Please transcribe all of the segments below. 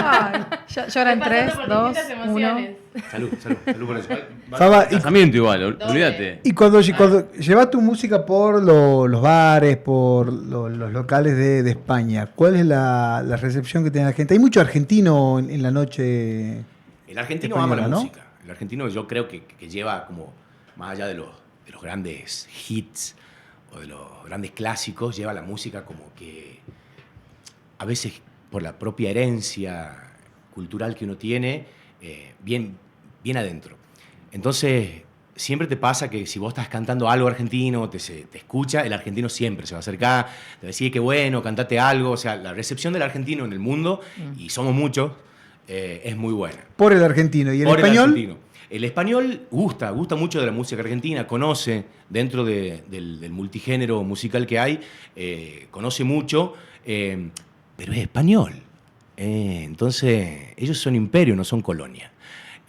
Ay, yo era en 3, 2, 1. Salud por eso. Faba, Casamiento igual, olvídate. y cuando llevas tu música por los bares, por los locales de España, ¿cuál es la recepción que tiene la gente? Hay mucho argentino en la noche. El argentino española, ama la ¿no? música. El argentino yo creo que lleva como, más allá de los grandes hits o de los grandes clásicos, lleva la música como que a veces por la propia herencia cultural que uno tiene, bien adentro. Entonces, siempre te pasa que si vos estás cantando algo argentino, te escucha, el argentino siempre se va a acercar, te va a decir que bueno, cantate algo. O sea, la recepción del argentino en el mundo, y somos muchos, es muy buena. Por el argentino. ¿Y el Por español? argentino. El español gusta mucho de la música argentina, conoce dentro del multigénero musical que hay, conoce mucho, pero es español. Entonces, ellos son imperio, no son colonia.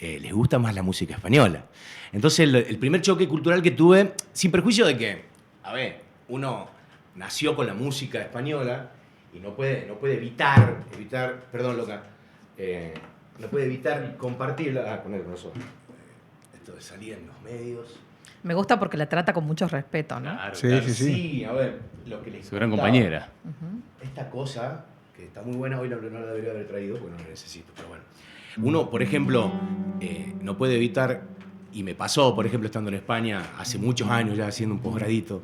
Les gusta más la música española. Entonces, el primer choque cultural que tuve, sin perjuicio de que, a ver, uno nació con la música española y no puede evitar, perdón, loca, no puede evitar compartirla, poner con nosotros. Esto de salir en los medios. Me gusta porque la trata con mucho respeto, ¿no? Claro, Sí, claro. sí. Sí, a ver, lo que les Su gran contaba. compañera. Esta cosa, que está muy buena, hoy no la debería haber traído, porque no la necesito, pero bueno. Uno, por ejemplo, no puede evitar, y me pasó, por ejemplo, estando en España hace muchos años, ya haciendo un posgradito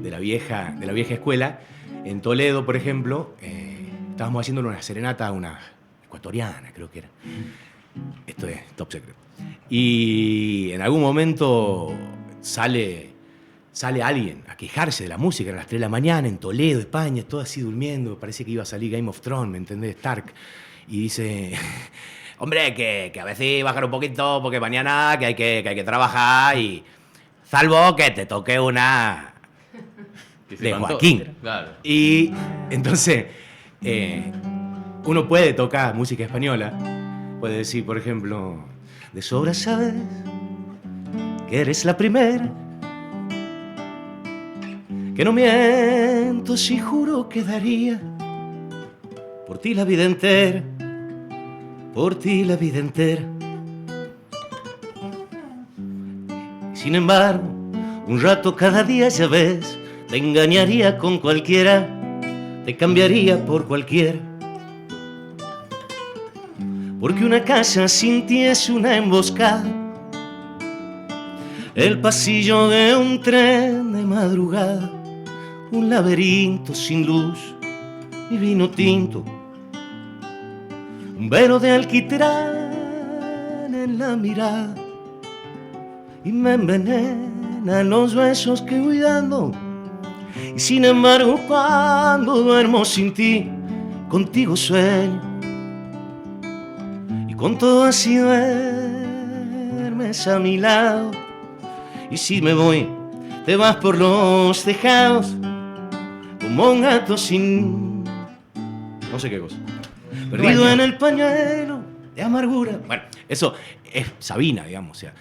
de la vieja escuela, en Toledo, por ejemplo, estábamos haciendo una serenata a una ecuatoriana, creo que era. Esto es top secret. Y en algún momento sale alguien a quejarse de la música, eran las 3 de la mañana, en Toledo, España, todo así durmiendo, parecía que iba a salir Game of Thrones, ¿me entendés? Stark. Y dice, hombre, que a veces bajar un poquito porque mañana que hay que trabajar y salvo que te toque una Que se de levantó. Joaquín. Claro. Y entonces uno puede tocar música española, puede decir, por ejemplo, de sobra sabes que eres la primera, que no miento si juro que daría por ti la vida entera, por ti la vida entera. Sin embargo, un rato cada día, ya ves, te engañaría con cualquiera, te cambiaría por cualquiera. Porque una casa sin ti es una emboscada, el pasillo de un tren de madrugada, un laberinto sin luz ni vino tinto, un velo de alquitrán en la mirada, y me envenenan los besos que voy dando. Y sin embargo, cuando duermo sin ti, contigo sueño, y con todo así duermes a mi lado. Y si me voy, te vas por los tejados, como un gato sin no sé qué cosa, perdido en el pañuelo de amargura. Bueno, eso es Sabina, digamos. O sea,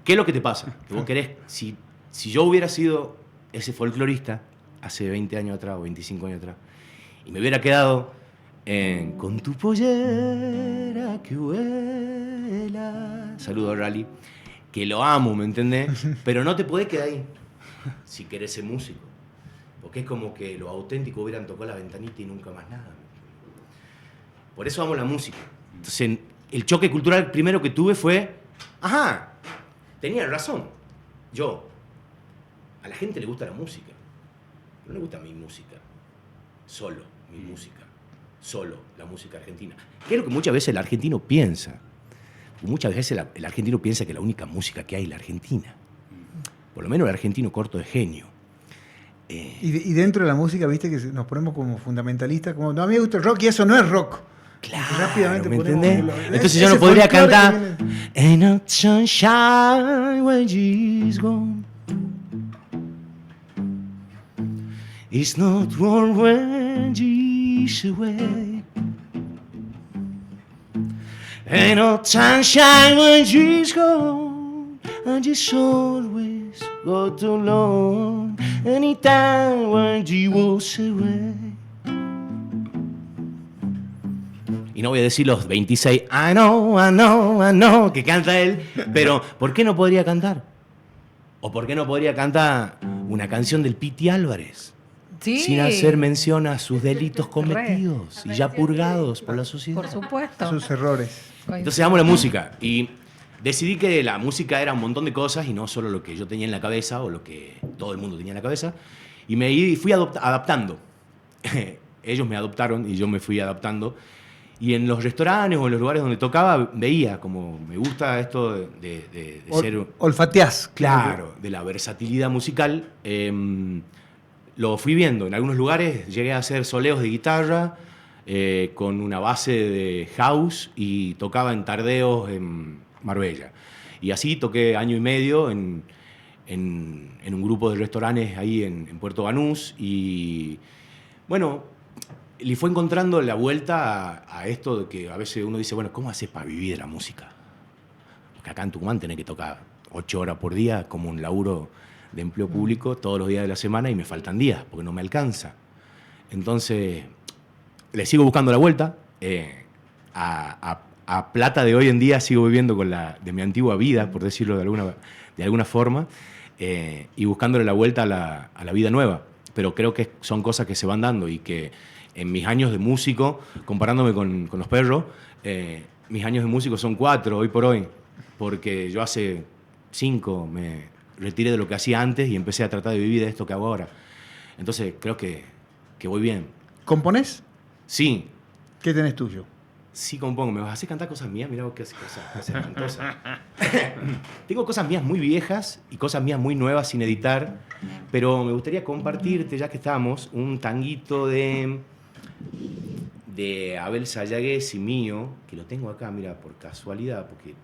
¿qué es lo que te pasa? Que vos querés, si yo hubiera sido ese folclorista hace 20 años atrás o 25 años atrás, y me hubiera quedado con tu pollera que vuela, saludo a Rally, que lo amo, ¿me entendés? Pero no te podés quedar ahí si querés ser músico, porque es como que los auténticos hubieran tocado la ventanita y nunca más nada. Por eso amo la música. Entonces, el choque cultural primero que tuve fue, ajá, tenía razón. A la gente le gusta la música, pero no le gusta mi música, solo mi música, solo la música argentina. ¿Qué es lo que muchas veces el argentino piensa? Muchas veces el argentino piensa que la única música que hay es la argentina. Por lo menos el argentino corto de genio. Y dentro de la música, viste que nos ponemos como fundamentalistas, como, no, a mí me gusta el rock y eso no es rock. Claro, Rápidamente ¿me ponemos entendés? Entonces ese yo no podría folclore cantar que viene. Ain't no sunshine when she's gone, it's not warm when she's away, ain't no sunshine when she's gone, and she's always got alone anytime when she was away. Y no voy a decir los 26, I know, que canta él, pero ¿por qué no podría cantar? ¿O por qué no podría cantar una canción del Piti Álvarez? Sí. Sin hacer mención a sus delitos cometidos y ya purgados por la sociedad. Por supuesto. Sus errores. Entonces amo la música y decidí que la música era un montón de cosas y no solo lo que yo tenía en la cabeza o lo que todo el mundo tenía en la cabeza. Y me fui adaptando. Ellos me adoptaron y yo me fui adaptando. Y en los restaurantes o en los lugares donde tocaba veía como me gusta esto de ser... Olfateás. Claro, de la versatilidad musical. Lo fui viendo. En algunos lugares llegué a hacer soleos de guitarra con una base de house y tocaba en tardeos en Marbella. Y así toqué año y medio en un grupo de restaurantes ahí en Puerto Banús. Y bueno, le fue encontrando la vuelta a esto de que a veces uno dice, bueno, ¿cómo haces para vivir de la música? Porque acá en Tucumán tenés que tocar 8 horas por día como un laburo de empleo público todos los días de la semana y me faltan días porque no me alcanza. Entonces, le sigo buscando la vuelta. A plata de hoy en día sigo viviendo con de mi antigua vida, por decirlo de alguna forma, y buscándole la vuelta a la vida nueva. Pero creo que son cosas que se van dando y que en mis años de músico, comparándome con los perros, mis años de músico son 4 hoy por hoy, porque yo hace 5 me retiré de lo que hacía antes y empecé a tratar de vivir de esto que hago ahora. Entonces creo que voy bien. ¿Componés? Sí. ¿Qué tenés tuyo? Sí, compongo. ¿Me vas a hacer cantar cosas mías? Mirá vos qué cosas espantosas. Tengo cosas mías muy viejas y cosas mías muy nuevas sin editar, pero me gustaría compartirte, ya que estamos, un tanguito de Abel Sayagues y mío, que lo tengo acá, mira, por casualidad, porque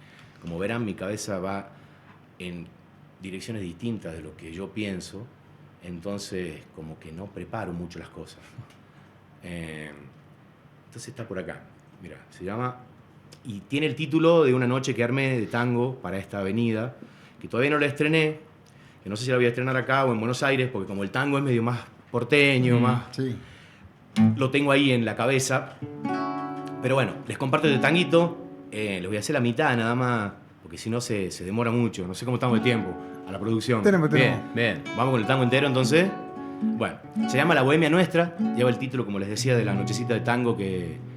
como verán mi cabeza va en direcciones distintas de lo que yo pienso, entonces como que no preparo mucho las cosas. Entonces está por acá. Mira, se llama... Y tiene el título de una noche que armé de tango para esta avenida, que todavía no la estrené, que no sé si la voy a estrenar acá o en Buenos Aires, porque como el tango es medio más porteño, más... Sí. Lo tengo ahí en la cabeza. Pero bueno, les comparto este tanguito. Les voy a hacer la mitad nada más, porque si no se demora mucho. No sé cómo estamos de tiempo a la producción. Tenemos. Bien. Vamos con el tango entero entonces. Bueno, se llama La Bohemia Nuestra. Lleva el título, como les decía, de la nochecita de tango que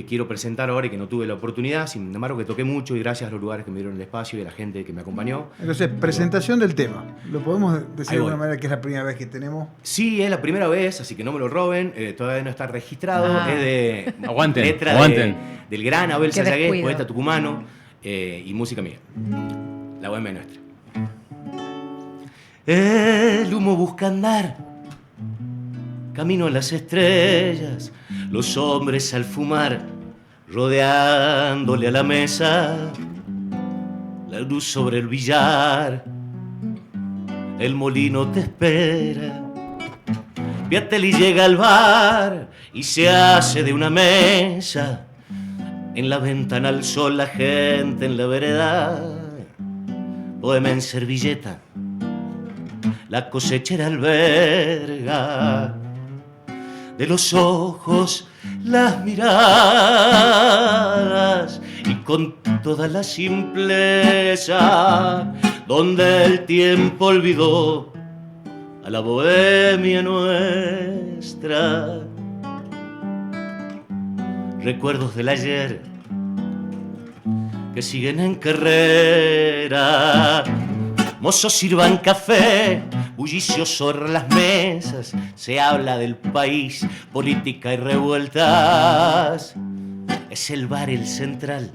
quiero presentar ahora y que no tuve la oportunidad. Sin embargo, que toqué mucho y gracias a los lugares que me dieron el espacio y a la gente que me acompañó. Entonces, presentación del tema. ¿Lo podemos decir Ahí de voy. una manera que es la primera vez que tenemos? Sí, es la primera vez, así que no me lo roben. Todavía no está registrado. Es de letra del gran Abel Qué Sayagues, descuido. poeta tucumano, y música mía. La Bohemia Nuestra. El humo busca andar, camino a las estrellas, los hombres al fumar, rodeándole a la mesa, la luz sobre el billar, el molino te espera. Piattelli llega al bar y se hace de una mesa, en la ventana al sol la gente en la vereda, poema en servilleta, la cosechera alberga, de los ojos las miradas y con toda la simpleza donde el tiempo olvidó a la bohemia nuestra. Recuerdos del ayer que siguen en carrera. Mozos sirvan café, bullicio sobre las mesas, se habla del país, política y revueltas. Es el bar el central,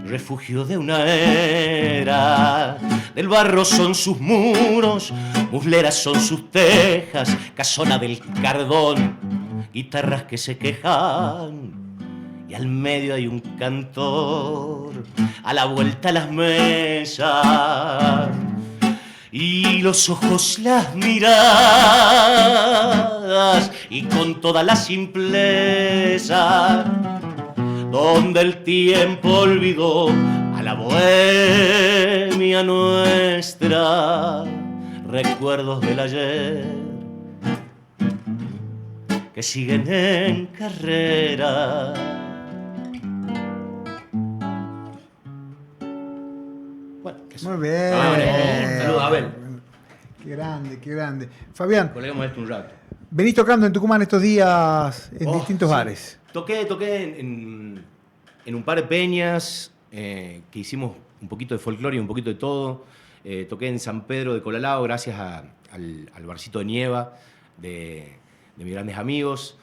refugio de una era. Del barro son sus muros, musleras son sus tejas, casona del cardón, guitarras que se quejan. Y al medio hay un cantor, a la vuelta las mesas, y los ojos las miradas, y con toda la simpleza, donde el tiempo olvidó a la bohemia nuestra. Recuerdos del ayer que siguen en carrera. Bueno, eso. Muy bien. Saludos, Abel. Qué grande, qué grande. Fabián, Colegamos esto un rato. venís tocando en Tucumán estos días en distintos Sí. bares. Toqué en un par de peñas que hicimos un poquito de folclore y un poquito de todo. Toqué en San Pedro de Colalao gracias al barcito de Nieva de mis grandes amigos.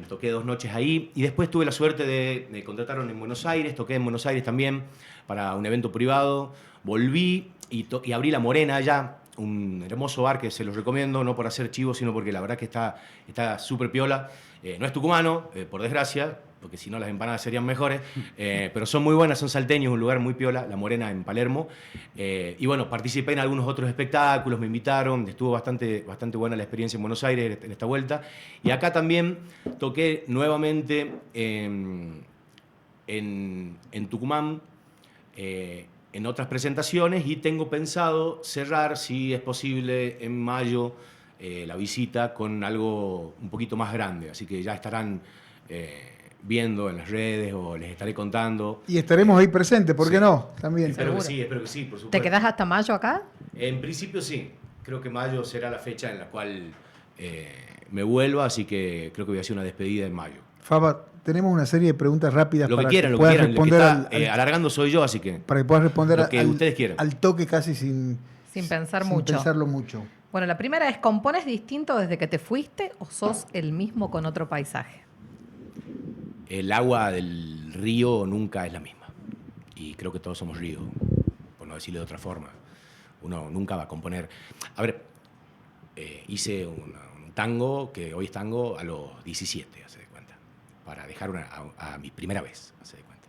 Toqué 2 noches ahí y después tuve la suerte de contrataron en Buenos Aires. Toqué en Buenos Aires también para un evento privado. Volví y abrí La Morena allá. Un hermoso bar que se los recomiendo, no por hacer chivo, sino porque la verdad que está súper piola. No es tucumano, por desgracia, porque si no las empanadas serían mejores, pero son muy buenas, son salteños, un lugar muy piola, La Morena en Palermo. Y bueno, participé en algunos otros espectáculos, me invitaron, estuvo bastante buena la experiencia en Buenos Aires en esta vuelta. Y acá también toqué nuevamente en Tucumán, en otras presentaciones, y tengo pensado cerrar, si es posible, en mayo la visita con algo un poquito más grande. Así que ya estarán viendo en las redes o les estaré contando. Y estaremos ahí presentes, ¿por qué Sí. no? También. Espero que sí, por supuesto. ¿Te quedás hasta mayo acá? En principio sí. Creo que mayo será la fecha en la cual me vuelva, así que creo que voy a hacer una despedida en mayo. Faba, tenemos una serie de preguntas rápidas Lo que para quieran, lo que puedas quieran. El que responder está alargando soy yo, así que... para que puedas responder Lo que ustedes quieran. al toque casi sin Sin pensarlo mucho. Bueno, la primera es, ¿compones distinto desde que te fuiste o sos el mismo con otro paisaje? El agua del río nunca es la misma. Y creo que todos somos río, por no decirlo de otra forma. Uno nunca va a componer... A ver, hice un tango, que hoy es tango, a los 17, hace de cuenta. Para dejar a mi primera vez, hace de cuenta.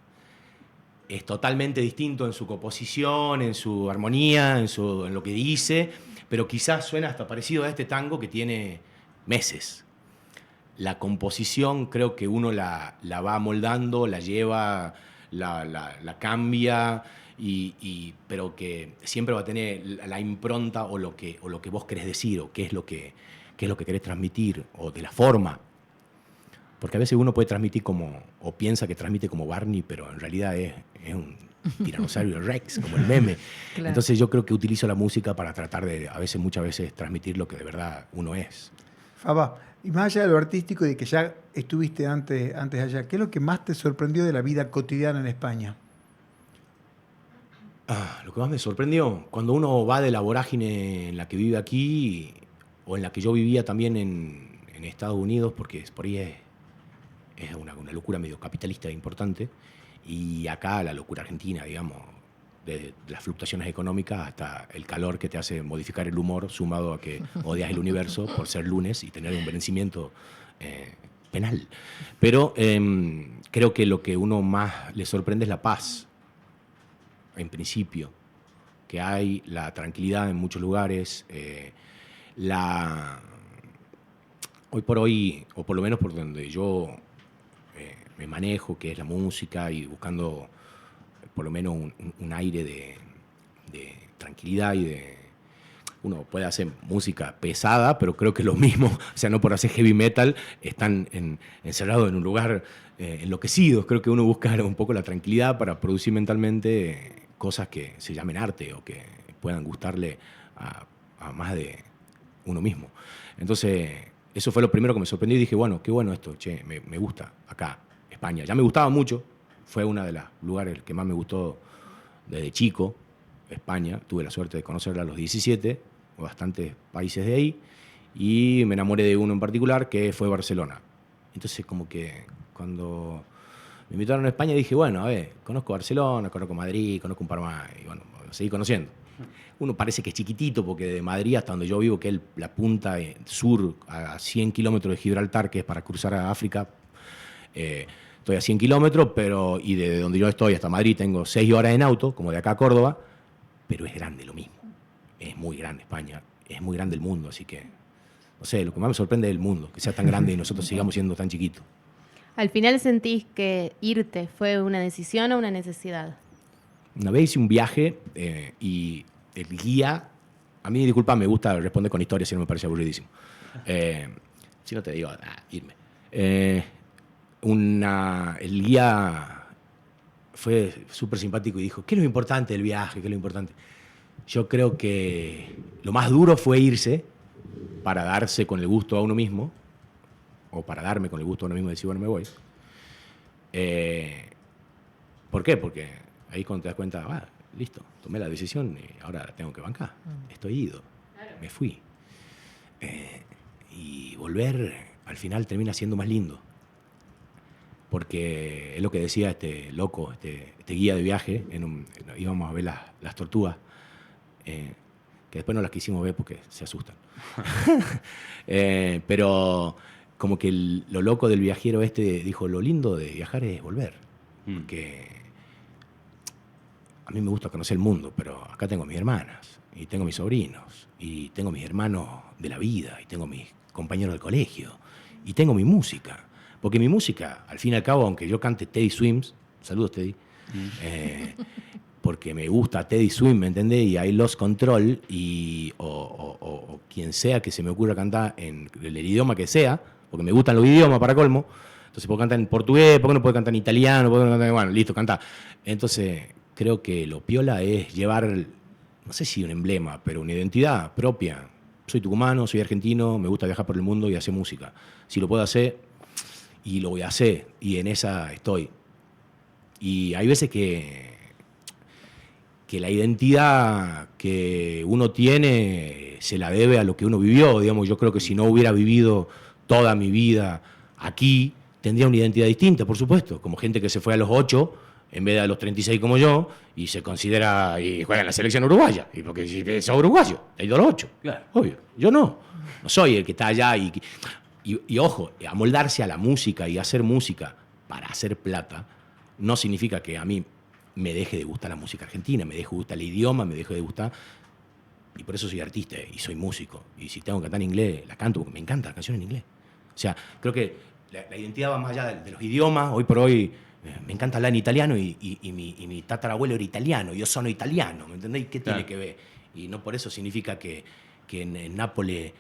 Es totalmente distinto en su composición, en su armonía, en lo que dice, pero quizás suena hasta parecido a este tango que tiene meses. La composición creo que uno la va moldando, la lleva, la cambia, pero que siempre va a tener la impronta o lo que vos querés decir, o qué es lo que querés transmitir, o de la forma. Porque a veces uno puede transmitir o piensa que transmite como Barney, pero en realidad es un tiranosaurio Rex, como el meme. Claro. Entonces yo creo que utilizo la música para tratar de, muchas veces, transmitir lo que de verdad uno es. Faba, y más allá de lo artístico y de que ya estuviste antes allá, ¿qué es lo que más te sorprendió de la vida cotidiana en España? Lo que más me sorprendió, cuando uno va de la vorágine en la que vive aquí, o en la que yo vivía también en Estados Unidos, porque por ahí es una locura medio capitalista importante, y acá la locura argentina, digamos, de las fluctuaciones económicas hasta el calor que te hace modificar el humor, sumado a que odias el universo por ser lunes y tener un vencimiento penal. Pero creo que lo que uno más le sorprende es la paz, en principio, que hay, la tranquilidad en muchos lugares, hoy por hoy, o por lo menos por donde yo me manejo, que es la música, y buscando por lo menos un aire de tranquilidad y de... Uno puede hacer música pesada, pero creo que lo mismo, o sea, no por hacer heavy metal, están encerrados en un lugar enloquecidos. Creo que uno busca un poco la tranquilidad para producir mentalmente cosas que se llamen arte o que puedan gustarle a más de uno mismo. Entonces, eso fue lo primero que me sorprendió y dije, bueno, qué bueno esto, che, me gusta acá, España. Ya me gustaba mucho, fue uno de los lugares que más me gustó desde chico, España. Tuve la suerte de conocerla a los 17, bastantes países de ahí, y me enamoré de uno en particular, que fue Barcelona. Entonces, como que cuando me invitaron a España dije, bueno, a ver, conozco Barcelona, conozco Madrid, conozco un par más, y bueno, seguí conociendo. Uno parece que es chiquitito, porque de Madrid hasta donde yo vivo, que es la punta sur, a 100 kilómetros de Gibraltar, que es para cruzar a África, estoy a 100 kilómetros, y de donde yo estoy hasta Madrid tengo 6 horas en auto, como de acá a Córdoba, pero es grande lo mismo. Es muy grande España, es muy grande el mundo, así que, no sé, lo que más me sorprende es el mundo, que sea tan grande y nosotros sigamos siendo tan chiquitos. ¿Al final sentís que irte fue una decisión o una necesidad? Una vez hice un viaje y el guía, a mí, disculpa, me gusta responder con historias, si no me parece aburridísimo. Si no te digo, irme. El guía fue súper simpático y dijo, ¿qué es lo importante del viaje? ¿Qué es lo importante? Yo creo que lo más duro fue irse para darse con el gusto a uno mismo, o para darme con el gusto a uno mismo y decir, bueno, me voy. ¿Por qué? Porque ahí cuando te das cuenta, listo, tomé la decisión y ahora la tengo que bancar. Estoy ido, me fui. Y volver al final termina siendo más lindo. Porque es lo que decía este loco, este guía de viaje, íbamos a ver las tortugas, que después no las quisimos ver porque se asustan. Pero como que lo loco del viajero dijo, lo lindo de viajar es volver. Porque a mí me gusta conocer el mundo, pero acá tengo mis hermanas, y tengo mis sobrinos, y tengo mis hermanos de la vida, y tengo mis compañeros del colegio, y tengo mi música. Porque mi música, al fin y al cabo, aunque yo cante Teddy Swims, saludos Teddy, porque me gusta Teddy Swim, ¿me entendés? Y I Lost Control, o quien sea que se me ocurra cantar en el idioma que sea, porque me gustan los idiomas para colmo, entonces puedo cantar en portugués, ¿por qué no puedo cantar en italiano? ¿Por qué no cantar bueno, listo, canta. Entonces, creo que lo piola es llevar, no sé si un emblema, pero una identidad propia. Soy tucumano, soy argentino, me gusta viajar por el mundo y hacer música. Si lo puedo hacer, y lo voy a hacer, y en esa estoy. Y hay veces que la identidad que uno tiene se la debe a lo que uno vivió. Digamos, yo creo que si no hubiera vivido toda mi vida aquí, tendría una identidad distinta, por supuesto. Como gente que se fue a los 8 en vez de a los 36 como yo, y se considera y juega en la selección uruguaya. Y porque si sos uruguayo, he ido a los 8. Claro, obvio. Yo no soy el que está allá y ojo, amoldarse a la música y hacer música para hacer plata no significa que a mí me deje de gustar la música argentina, me deje de gustar el idioma, me deje de gustar. Y por eso soy artista y soy músico. Y si tengo que cantar en inglés, la canto porque me encanta la canción en inglés. O sea, creo que la identidad va más allá de los idiomas. Hoy por hoy me encanta hablar en italiano y mi tatarabuelo era italiano, yo soy italiano, ¿me entendéis? ¿Qué tiene que ver? Y no por eso significa que en Nápoles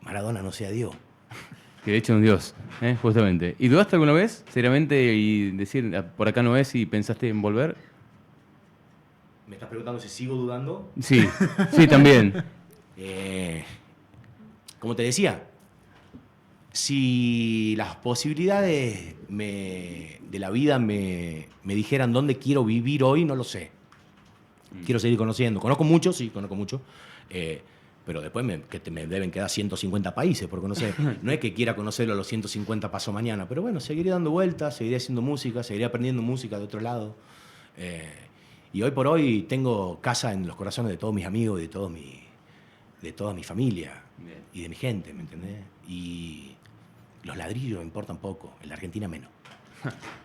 Maradona no sea Dios. Que de hecho es un dios, justamente. ¿Y dudaste alguna vez, seriamente, y decir, por acá no es, y pensaste en volver? ¿Me estás preguntando si sigo dudando? Sí, sí, también. Como te decía, si las posibilidades de la vida me dijeran dónde quiero vivir hoy, no lo sé. Quiero seguir conociendo. Conozco mucho, sí, conozco mucho. Pero después me deben quedar 150 países por conocer. No es que quiera conocerlo a los 150 paso mañana, pero bueno, seguiré dando vueltas, seguiré haciendo música, seguiré aprendiendo música de otro lado. Y hoy por hoy tengo casa en los corazones de todos mis amigos y de toda mi familia. Bien. Y de mi gente, ¿me entendés? Y los ladrillos importan poco, en la Argentina menos.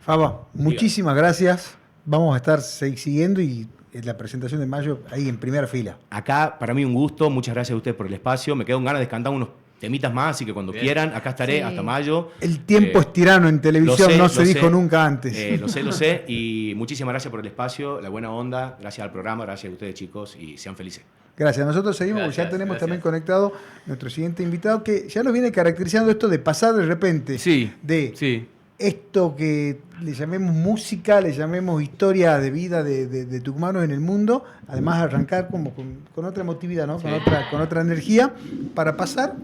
Faba, muchísimas gracias. Vamos a estar siguiendo y en la presentación de mayo ahí en primera fila. Acá, para mí un gusto, muchas gracias a ustedes por el espacio. Me quedo con ganas de cantar unos temitas más, así que cuando quieran, acá estaré hasta mayo. El tiempo es tirano en televisión, no se dijo nunca antes. Lo sé, y muchísimas gracias por el espacio, la buena onda, gracias al programa, gracias a ustedes chicos, y sean felices. Gracias. Nosotros seguimos, porque ya tenemos también conectado nuestro siguiente invitado, que ya nos viene caracterizando esto de pasar de repente esto que le llamemos música, le llamemos historia de vida de tucumanos en el mundo, además arrancar como con otra emotividad, ¿no? Con otra energía, para pasar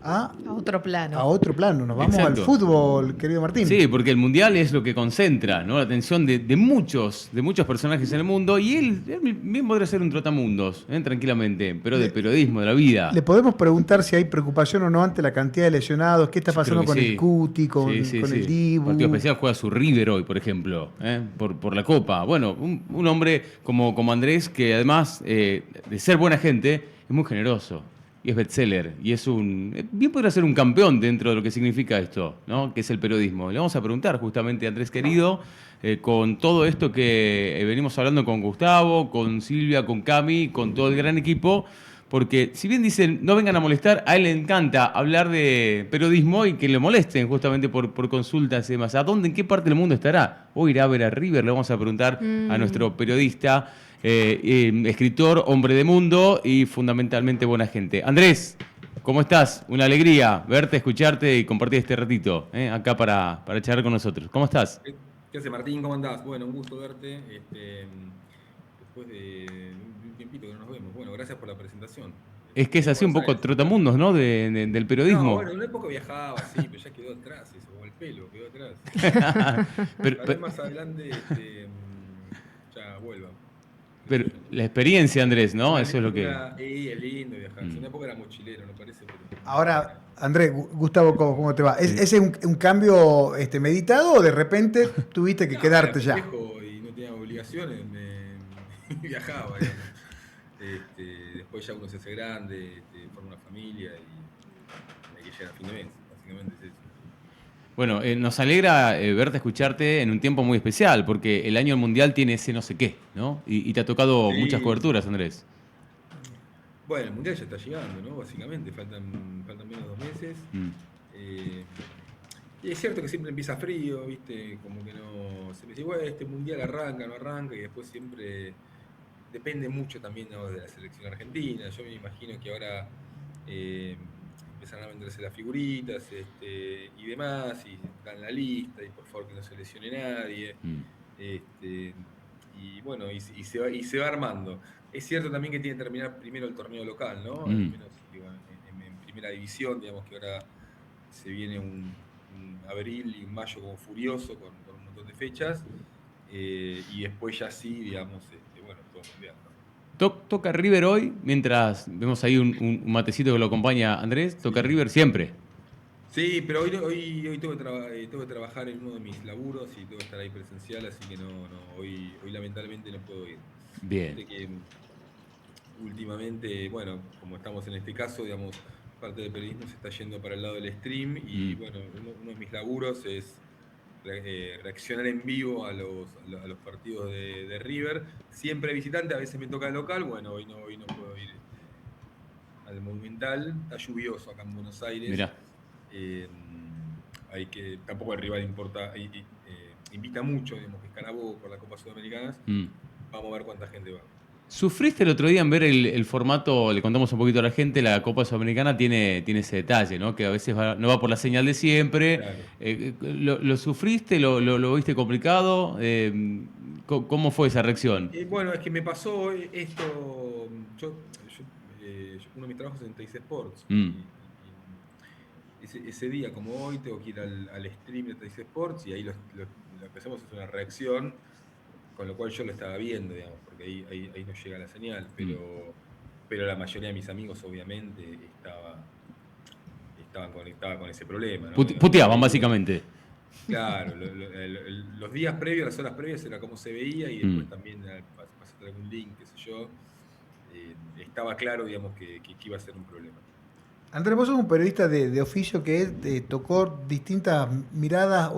a otro plano. A otro plano. Nos vamos al fútbol, querido Martín. Sí, porque el Mundial es lo que concentra, ¿no?, la atención de muchos personajes en el mundo, y él bien podría ser un trotamundos, tranquilamente, pero de periodismo, de la vida. Le podemos preguntar si hay preocupación o no ante la cantidad de lesionados, qué está pasando con el Cuti, con el Dibu. Partido especial juega su River hoy, por ejemplo, por la Copa. Bueno, un hombre como Andrés, que además de ser buena gente, es muy generoso. Y es bestseller, y bien podría ser un campeón dentro de lo que significa esto, ¿no?, que es el periodismo. Le vamos a preguntar justamente a Andrés querido, con todo esto que venimos hablando con Gustavo, con Silvia, con Cami, con todo el gran equipo, porque si bien dicen no vengan a molestar, a él le encanta hablar de periodismo y que le molesten justamente por consultas y demás. ¿En qué parte del mundo estará? ¿O irá a ver a River? Le vamos a preguntar a nuestro periodista, escritor, hombre de mundo y fundamentalmente buena gente. Andrés, ¿Cómo estás? Una alegría verte, escucharte y compartir este ratito acá para charlar con nosotros. ¿Cómo estás? ¿Qué haces, Martín? ¿Cómo andás? Bueno, un gusto verte. Después de un tiempito que no nos vemos. Bueno, gracias por la presentación. Es que es así un poco trotamundos, ¿no? Del periodismo. No, bueno, en una época viajaba, sí, pero ya quedó atrás eso, o el pelo quedó atrás. Tal más adelante ya vuelva. Pero la experiencia, Andrés, ¿no? Eso es lo que... Es lindo viajar. En una época era mochilero, ¿no parece? Pero... Ahora, Andrés, Gustavo, ¿cómo te va? ¿Es un cambio meditado o de repente tuviste que quedarte ya? Y no tenía obligaciones, viajaba, digamos. Después ya uno se hace grande, forma una familia y hay que llegar a fin de mes, básicamente es eso. Bueno, nos alegra verte, escucharte en un tiempo muy especial, porque el año mundial tiene ese no sé qué, ¿no? Y te ha tocado muchas coberturas, Andrés. Bueno, el mundial ya está llegando, ¿no? Básicamente, faltan menos de 2 meses. Y es cierto que siempre empieza frío, ¿viste? Como que no... Se me dice, bueno, este mundial arranca, no arranca, y después siempre... Depende mucho también, ¿no?, de la selección argentina. Yo me imagino que ahora empiezan a venderse las figuritas y demás, y dan la lista, y por favor que no se lesione nadie. Y bueno, y se va armando. Es cierto también que tiene que terminar primero el torneo local, ¿no? Al menos digo, en primera división, digamos que ahora se viene un abril y un mayo como furioso con un montón de fechas. Y después ya sí, digamos, bueno, todo mundial, ¿no? ¿Toca River hoy? Mientras vemos ahí un matecito que lo acompaña Andrés, ¿toca River siempre? Sí, pero hoy tengo que trabajar en uno de mis laburos y tengo que estar ahí presencial, así que hoy lamentablemente no puedo ir. Bien. Que últimamente, bueno, como estamos en este caso, digamos, parte del periodismo se está yendo para el lado del stream y bueno, uno de mis laburos es reaccionar en vivo a los partidos de River, siempre visitante, a veces me toca el local, bueno, hoy no puedo ir al Monumental, está lluvioso acá en Buenos Aires. Mirá. Tampoco el rival invita mucho, digamos, que es Carabobo por la Copa Sudamericana. Vamos a ver cuánta gente va. ¿Sufriste el otro día en ver el formato? Le contamos un poquito a la gente, la Copa Sudamericana tiene ese detalle, ¿no? Que a veces no va por la señal de siempre. Claro. ¿Lo sufriste? ¿Lo viste complicado? ¿Cómo fue esa reacción? Bueno, es que me pasó esto. Uno de mis trabajos es en Teis Sports. Ese día, como hoy, tengo que ir al stream de Teis Sports y ahí lo que hacemos es una reacción, con lo cual yo lo estaba viendo, digamos, porque ahí no llega la señal, pero la mayoría de mis amigos obviamente estaban conectados con ese problema, ¿no? Puteaban, básicamente. Claro, los días previos, las horas previas era cómo se veía y después también pasaste algún link, qué sé yo, estaba claro, digamos, que iba a ser un problema. Andrés, vos sos un periodista de oficio que tocó distintas miradas,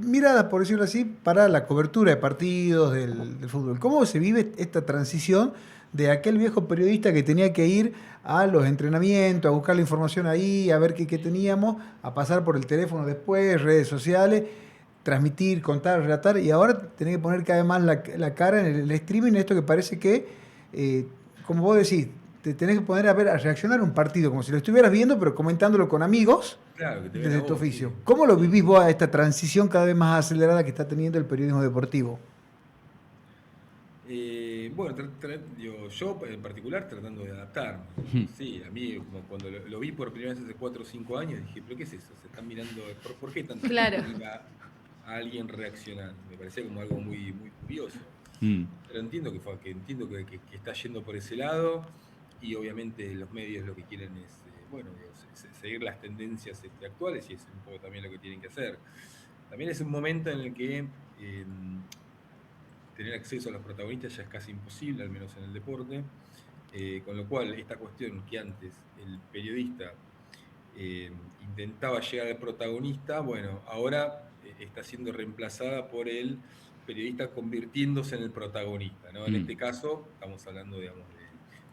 miradas, por decirlo así, para la cobertura de partidos del fútbol. ¿Cómo se vive esta transición de aquel viejo periodista que tenía que ir a los entrenamientos, a buscar la información ahí, a ver qué teníamos, a pasar por el teléfono después, redes sociales, transmitir, contar, relatar, y ahora tenés que poner cada vez más la cara en el streaming, esto que parece que, como vos decís, te tenés que poner a reaccionar a un partido, como si lo estuvieras viendo, pero comentándolo con amigos, claro, desde tu oficio. Sí. ¿Cómo lo vivís vos a esta transición cada vez más acelerada que está teniendo el periodismo deportivo? Bueno, yo en particular tratando de adaptarme. Sí, a mí como cuando lo vi por primera vez hace 4 o 5 años, dije, ¿pero qué es eso? Se están mirando, ¿por qué tanto a alguien reaccionar? Me parecía como algo muy, muy curioso. Pero entiendo que está yendo por ese lado. Y obviamente los medios lo que quieren es seguir las tendencias actuales y es un poco también lo que tienen que hacer. También es un momento en el que tener acceso a los protagonistas ya es casi imposible, al menos en el deporte, con lo cual esta cuestión que antes el periodista intentaba llegar al protagonista, bueno, ahora está siendo reemplazada por el periodista convirtiéndose en el protagonista, ¿no? En este caso estamos hablando, digamos,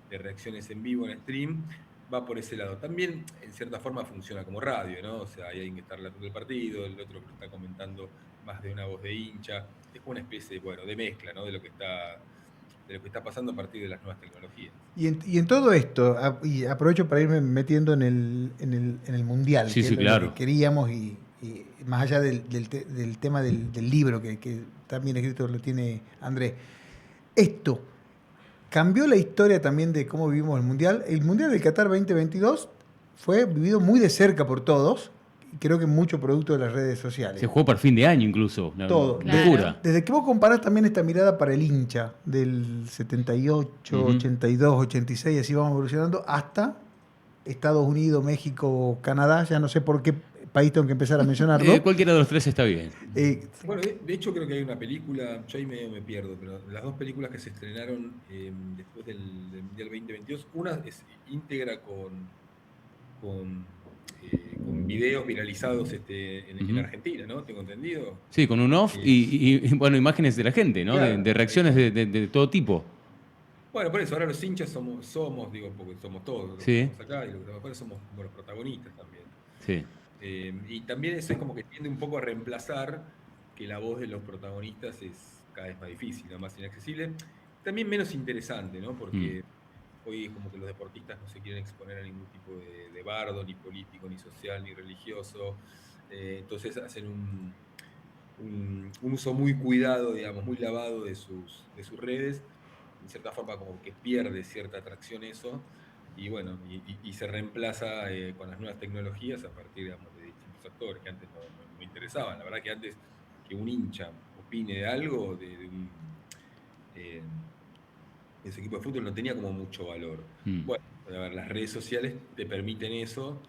de reacciones en vivo, en stream, va por ese lado. También, en cierta forma, funciona como radio, ¿no? O sea, hay alguien que está relatando el partido, el otro que está comentando más de una voz de hincha. Es como una especie, de mezcla, ¿no? De lo que lo que está pasando a partir de las nuevas tecnologías. Y en todo esto, y aprovecho para irme metiendo en el Mundial, sí, que sí, es claro. lo que queríamos, y más allá del tema del libro que también escrito lo tiene Andrés. Esto cambió la historia también de cómo vivimos el Mundial. El Mundial del Qatar 2022 fue vivido muy de cerca por todos, y creo que mucho producto de las redes sociales. Se jugó para fin de año incluso. Todo. Locura. Desde que vos comparás también esta mirada para el hincha del 78, 82, 86, así vamos evolucionando, hasta Estados Unidos, México, Canadá, ya no sé por qué país tengo que empezar a mencionarlo. Cualquiera de los tres está bien. Bueno, de hecho creo que hay una película, yo ahí me pierdo, pero las dos películas que se estrenaron después del Mundial 2022, una es íntegra con videos viralizados en Argentina, ¿no? Tengo entendido. Sí, con un off y bueno, imágenes de la gente, ¿no? Claro, de reacciones de todo tipo. Bueno, por eso, ahora los hinchas somos digo, porque somos todos los que estamos acá, y los que estamos somos como los protagonistas también. Sí. Y también eso es como que tiende un poco a reemplazar que la voz de los protagonistas es cada vez más difícil, ¿no? Más inaccesible. También menos interesante, ¿no? Porque hoy es como que los deportistas no se quieren exponer a ningún tipo de bardo, ni político, ni social, ni religioso. Entonces hacen un uso muy cuidado, digamos, muy lavado de sus redes. En cierta forma como que pierde cierta atracción eso. Y bueno, y se reemplaza con las nuevas tecnologías a partir, digamos, de distintos actores que antes no interesaban. La verdad que antes que un hincha opine de algo, de ese equipo de fútbol no tenía como mucho valor. Bueno, a ver, las redes sociales te permiten eso,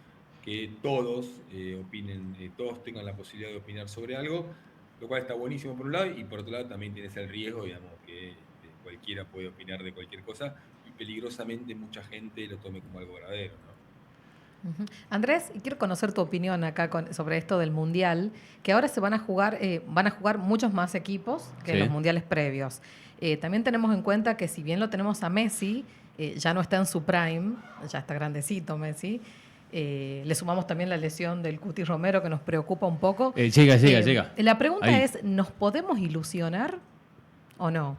que todos opinen, todos tengan la posibilidad de opinar sobre algo, lo cual está buenísimo por un lado, y por otro lado también tienes el riesgo, digamos, que cualquiera puede opinar de cualquier cosa, y peligrosamente mucha gente lo tome como algo verdadero, ¿no? Andrés, quiero conocer tu opinión acá sobre esto del Mundial, que ahora se van a jugar muchos más equipos que los mundiales previos. También tenemos en cuenta que si bien lo tenemos a Messi, ya no está en su prime, ya está grandecito Messi. Le sumamos también la lesión del Cuti Romero, que nos preocupa un poco. Llega. La pregunta es, ¿nos podemos ilusionar o no?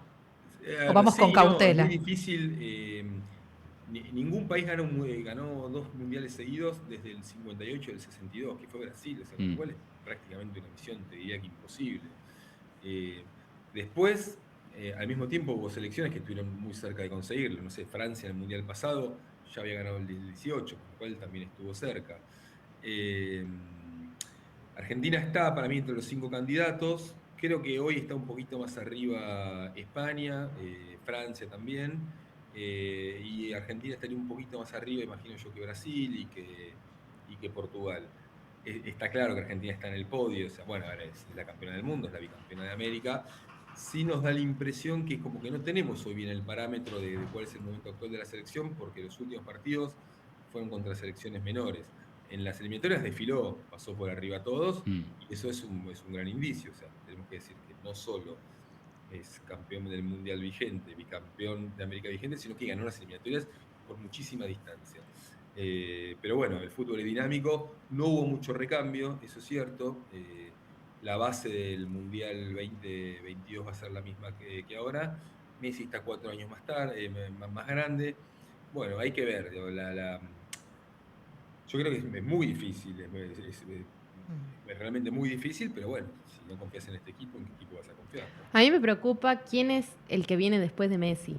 ¿O vamos con cautela? Es muy difícil. Ningún país ganó 2 mundiales seguidos desde el 58 y el 62, que fue Brasil, o sea, lo cual es prácticamente una misión, te diría que imposible. Después, al mismo tiempo, hubo selecciones que estuvieron muy cerca de conseguirlo. No sé, Francia en el mundial pasado ya había ganado el 18, con lo cual también estuvo cerca. Argentina está para mí entre los 5 candidatos. Creo que hoy está un poquito más arriba España, Francia también. Y Argentina estaría un poquito más arriba, imagino yo, que Brasil y que Portugal. Está claro que Argentina está en el podio, o sea, bueno, ahora es la campeona del mundo, es la bicampeona de América. Sí nos da la impresión que como que no tenemos hoy bien el parámetro de cuál es el momento actual de la selección, porque los últimos partidos fueron contra selecciones menores. En las eliminatorias desfiló, pasó por arriba a todos, y eso es un gran indicio. O sea, tenemos que decir que no solo es campeón del Mundial vigente, bicampeón de América vigente, sino que ganó las eliminatorias por muchísima distancia. Pero bueno, el fútbol es dinámico, no hubo mucho recambio, eso es cierto. La base del Mundial 2022 va a ser la misma que ahora. Messi está 4 años más tarde, más grande. Bueno, hay que ver. Yo creo que es muy difícil, es realmente muy difícil, pero bueno, si no confías en este equipo, ¿en qué equipo vas a confiar? A mí me preocupa quién es el que viene después de Messi.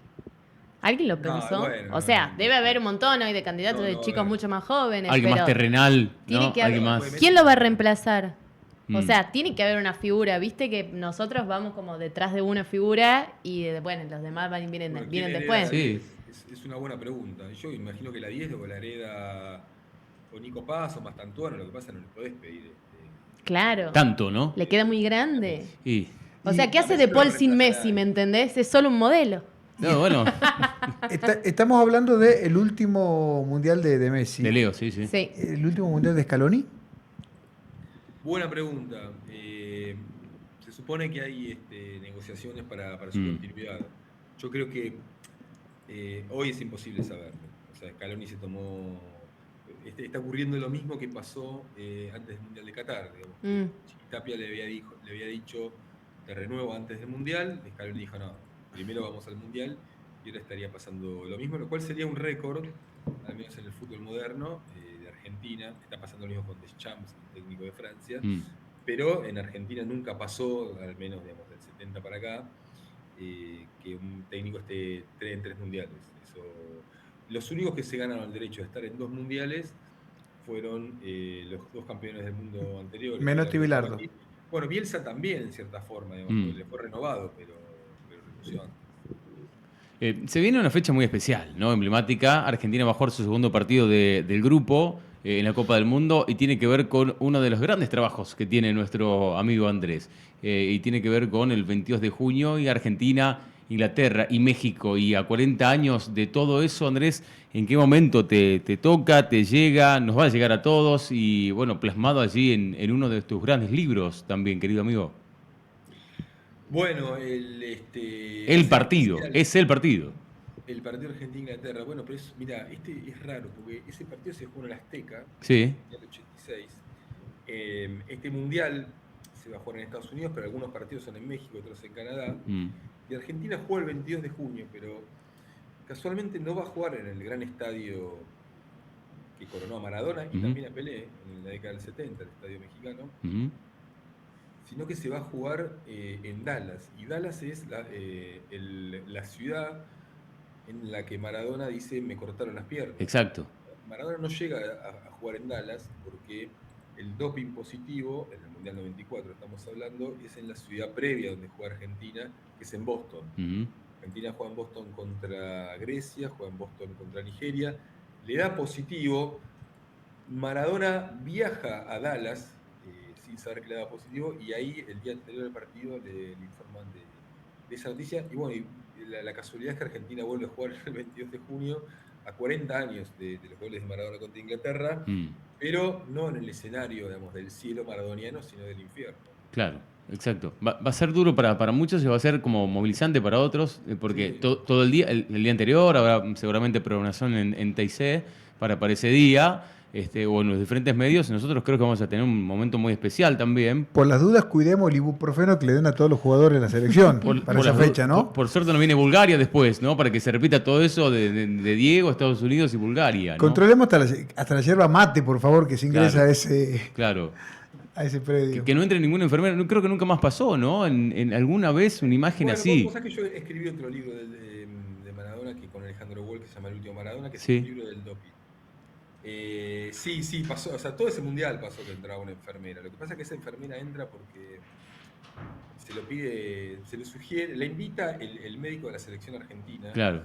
¿Alguien lo pensó? Bueno, o sea, debe haber un montón hoy de candidatos de chicos mucho más jóvenes. Alguien pero más terrenal, tiene ¿no? que Alguien haber, más. ¿quién lo va a reemplazar? O sea, tiene que haber una figura. Viste que nosotros vamos como detrás de una figura y bueno, los demás vienen después. Sí. Es una buena pregunta. Yo imagino que la 10 lo hereda o Nico Paz o Mastantuano, lo que pasa no le podés pedir. Claro. Tanto, ¿no? Le queda muy grande. O sea, ¿qué Y hace De Paul sin Messi, me entendés? Es solo un modelo. No, bueno. Estamos hablando del último mundial de Messi. De Leo, sí. ¿El último mundial de Scaloni? Buena pregunta. Se supone que hay negociaciones para su continuidad. Yo creo que hoy es imposible saberlo. O sea, Scaloni se tomó... Está ocurriendo lo mismo que pasó antes del Mundial de Qatar. Chiquitapia le había dicho, te renuevo antes del Mundial. Scaloni dijo, no, primero vamos al Mundial. y ahora estaría pasando lo mismo, lo cual sería un récord, al menos en el fútbol moderno, de Argentina. Está pasando lo mismo con Deschamps, el técnico de Francia, pero en Argentina nunca pasó, al menos digamos, del 70 para acá, que un técnico esté en 3 mundiales. Los únicos que se ganaron el derecho de estar en 2 mundiales fueron los 2 campeones del mundo anteriores. Menotti y Bilardo. Bueno, Bielsa también, en cierta forma, digamos, le fue renovado, pero renunció antes. Se viene una fecha muy especial, ¿no? Emblemática. Argentina va a jugar su segundo partido del grupo en la Copa del Mundo y tiene que ver con uno de los grandes trabajos que tiene nuestro amigo Andrés. Y tiene que ver con el 22 de junio y Argentina, Inglaterra y México. Y a 40 años de todo eso, Andrés, ¿en qué momento te toca, te llega, nos va a llegar a todos? Y bueno, plasmado allí en uno de tus grandes libros también, querido amigo. Bueno, el partido, es el partido. El partido Argentina-Inglaterra. Bueno, pero mira, es raro, porque ese partido se jugó en el Azteca, sí, en el 86. Este mundial se va a jugar en Estados Unidos, pero algunos partidos son en México, otros en Canadá. Y Argentina juega el 22 de junio, pero casualmente no va a jugar en el gran estadio que coronó a Maradona y también a Pelé en la década del 70, el estadio mexicano, sino que se va a jugar en Dallas. Y Dallas es la ciudad en la que Maradona dice me cortaron las piernas. Exacto. Maradona no llega a jugar en Dallas porque el doping positivo, en el Mundial 94 estamos hablando, es en la ciudad previa donde juega Argentina, que es en Boston. Argentina juega en Boston contra Grecia, juega en Boston contra Nigeria, le da positivo, Maradona viaja a Dallas sin saber que le da positivo, y ahí el día anterior del partido le informan de esa noticia, y bueno, la casualidad es que Argentina vuelve a jugar el 22 de junio, a 40 años de los goles de Maradona contra Inglaterra, pero no en el escenario, digamos, del cielo maradoniano, sino del infierno. Claro, exacto. Va a ser duro para muchos y va a ser como movilizante para otros, porque todo el día, el día anterior, habrá seguramente programación en TIC para ese día, o en los diferentes medios. Nosotros creo que vamos a tener un momento muy especial también. Por las dudas, cuidemos el ibuprofeno que le den a todos los jugadores de la selección para esa fecha, ¿no? Por suerte no viene Bulgaria después, ¿no? Para que se repita todo eso de Diego, Estados Unidos y Bulgaria, ¿no? Controlemos hasta la yerba mate, por favor, que se ingresa claro, a ese predio. Que no entre ninguna enfermera. No, creo que nunca más pasó, ¿no? En alguna vez una imagen así. Vos sabés que yo escribí otro libro de Maradona, que con Alejandro Wall, que se llama El último Maradona, que es el libro del doping. Sí, pasó, o sea, todo ese mundial pasó que entraba una enfermera. Lo que pasa es que esa enfermera entra porque se lo pide, se le sugiere, la invita el médico de la selección argentina. Claro.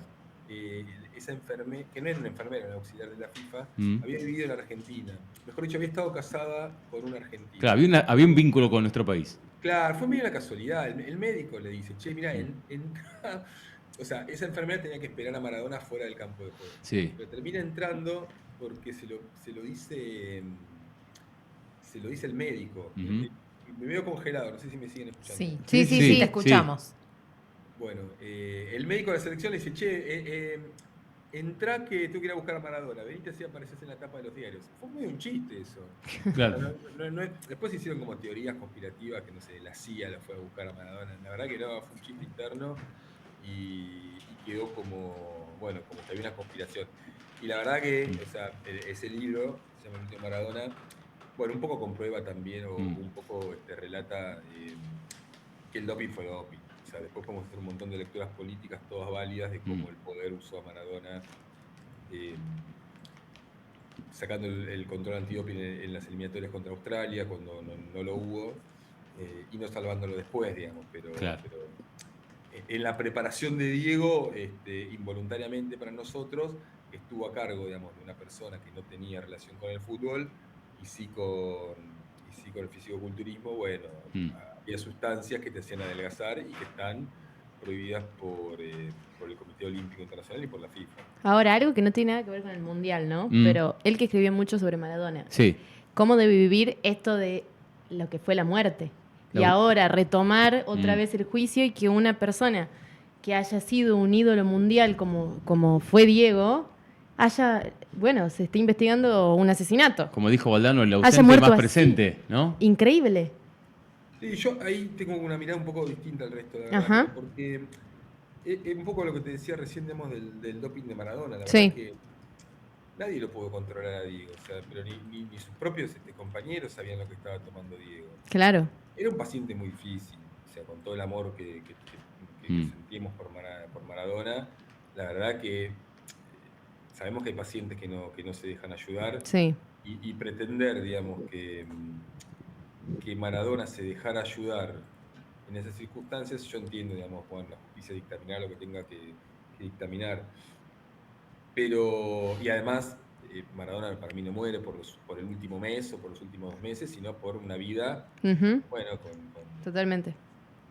Esa enfermera, que no era una enfermera, era un auxiliar de la FIFA, había vivido en Argentina. Mejor dicho, había estado casada con un argentino. Claro, había un vínculo con nuestro país. Claro, fue medio la casualidad. El médico le dice, che, mirá, o sea, esa enfermera tenía que esperar a Maradona fuera del campo de juego. Sí. Pero termina entrando porque se lo dice el médico. Me veo congelado, no sé si me siguen escuchando. Sí, te escuchamos. Sí. Bueno, el médico de la selección le dice, che, entrá que tengo que ir a buscar a Maradona, venite así apareces en la tapa de los diarios. Fue muy un chiste eso. Claro. Después se hicieron como teorías conspirativas, que no sé, la CIA lo fue a buscar a Maradona. La verdad que no, fue un chiste interno y quedó como que había una conspiración. Y la verdad que, o sea, ese libro, se llama El último Maradona, bueno, un poco comprueba también, o un poco relata que el doping fue doping. O sea, después podemos hacer un montón de lecturas políticas, todas válidas, de cómo el poder usó a Maradona, sacando el control antidoping en las eliminatorias contra Australia, cuando no lo hubo, y no salvándolo después, digamos. Pero en la preparación de Diego, involuntariamente para nosotros, estuvo a cargo, digamos, de una persona que no tenía relación con el fútbol y sí con el fisicoculturismo. Bueno, había sustancias que te hacían adelgazar y que están prohibidas por el Comité Olímpico Internacional y por la FIFA. Ahora, algo que no tiene nada que ver con el Mundial, ¿no? Pero él que escribió mucho sobre Maradona. Sí. ¿Cómo debe vivir esto de lo que fue la muerte? Y ahora retomar otra vez el juicio, y que una persona que haya sido un ídolo mundial como fue Diego, se está investigando un asesinato. Como dijo Valdano, el ausente más presente, ¿no? Increíble. Sí, yo ahí tengo una mirada un poco distinta al resto, de la verdad, porque un poco lo que te decía recién del doping de Maradona. La verdad que nadie lo pudo controlar a Diego, o sea, pero ni sus propios compañeros sabían lo que estaba tomando Diego. Claro. Era un paciente muy difícil, o sea, con todo el amor que sentimos por Maradona, la verdad que sabemos que hay pacientes que no se dejan ayudar. Sí. Y pretender, digamos, que Maradona se dejara ayudar en esas circunstancias, yo entiendo, digamos, la justicia dictaminará lo que tenga que dictaminar. Pero, y además, Maradona para mí no muere por el último mes o por los últimos 2 meses, sino por una vida, bueno, totalmente.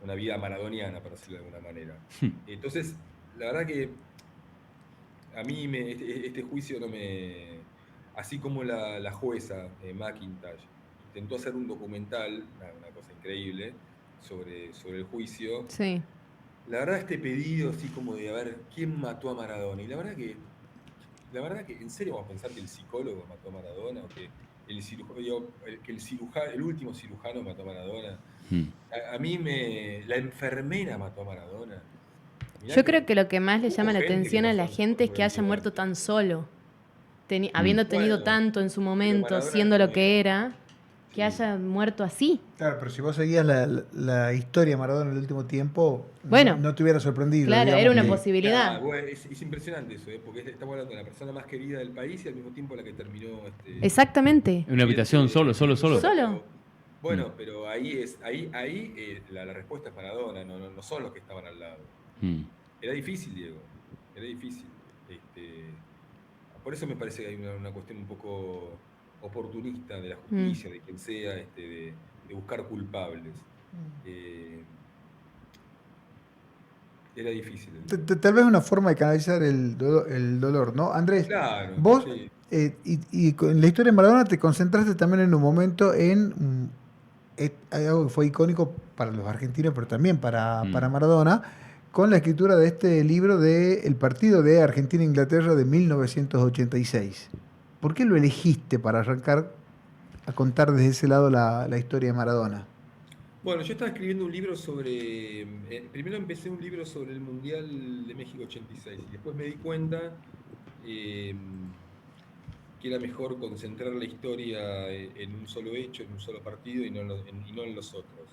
Una vida maradoniana, para decirlo de alguna manera. Entonces, la verdad que a mí este juicio no me... Así como la jueza McIntosh intentó hacer un documental, una cosa increíble, sobre el juicio. Sí. La verdad, este pedido así como de a ver quién mató a Maradona. Y la verdad que en serio vamos a pensar que el psicólogo mató a Maradona, o que el último cirujano mató a Maradona. A mí la enfermera mató a Maradona. Yo creo que lo que más le llama la atención a la gente es que haya muerto tan solo, habiendo tenido tanto en su momento, siendo lo que era, que haya muerto así. Claro, pero si vos seguías la historia de Maradona en el último tiempo, bueno, no te hubiera sorprendido. Claro, era una posibilidad. Bueno, es impresionante eso, porque estamos hablando de la persona más querida del país y al mismo tiempo la que terminó... Exactamente. En una habitación solo. Bueno, pero ahí la respuesta es Maradona, no son los que estaban al lado. Era difícil, Diego, era difícil. Por eso me parece que hay una cuestión un poco oportunista de la justicia, de quien sea, de buscar culpables. Era difícil. Tal vez una forma de canalizar el dolor, ¿no? Andrés, claro, vos, sí. y con la historia de Maradona te concentraste también en un momento en algo que fue icónico para los argentinos, pero también para Maradona, con la escritura de este libro de El partido de Argentina-Inglaterra de 1986. ¿Por qué lo elegiste para arrancar a contar desde ese lado la historia de Maradona? Bueno, yo estaba escribiendo un libro sobre... primero empecé un libro sobre el Mundial de México 86 y después me di cuenta que era mejor concentrar la historia en un solo hecho, en un solo partido y no en los otros.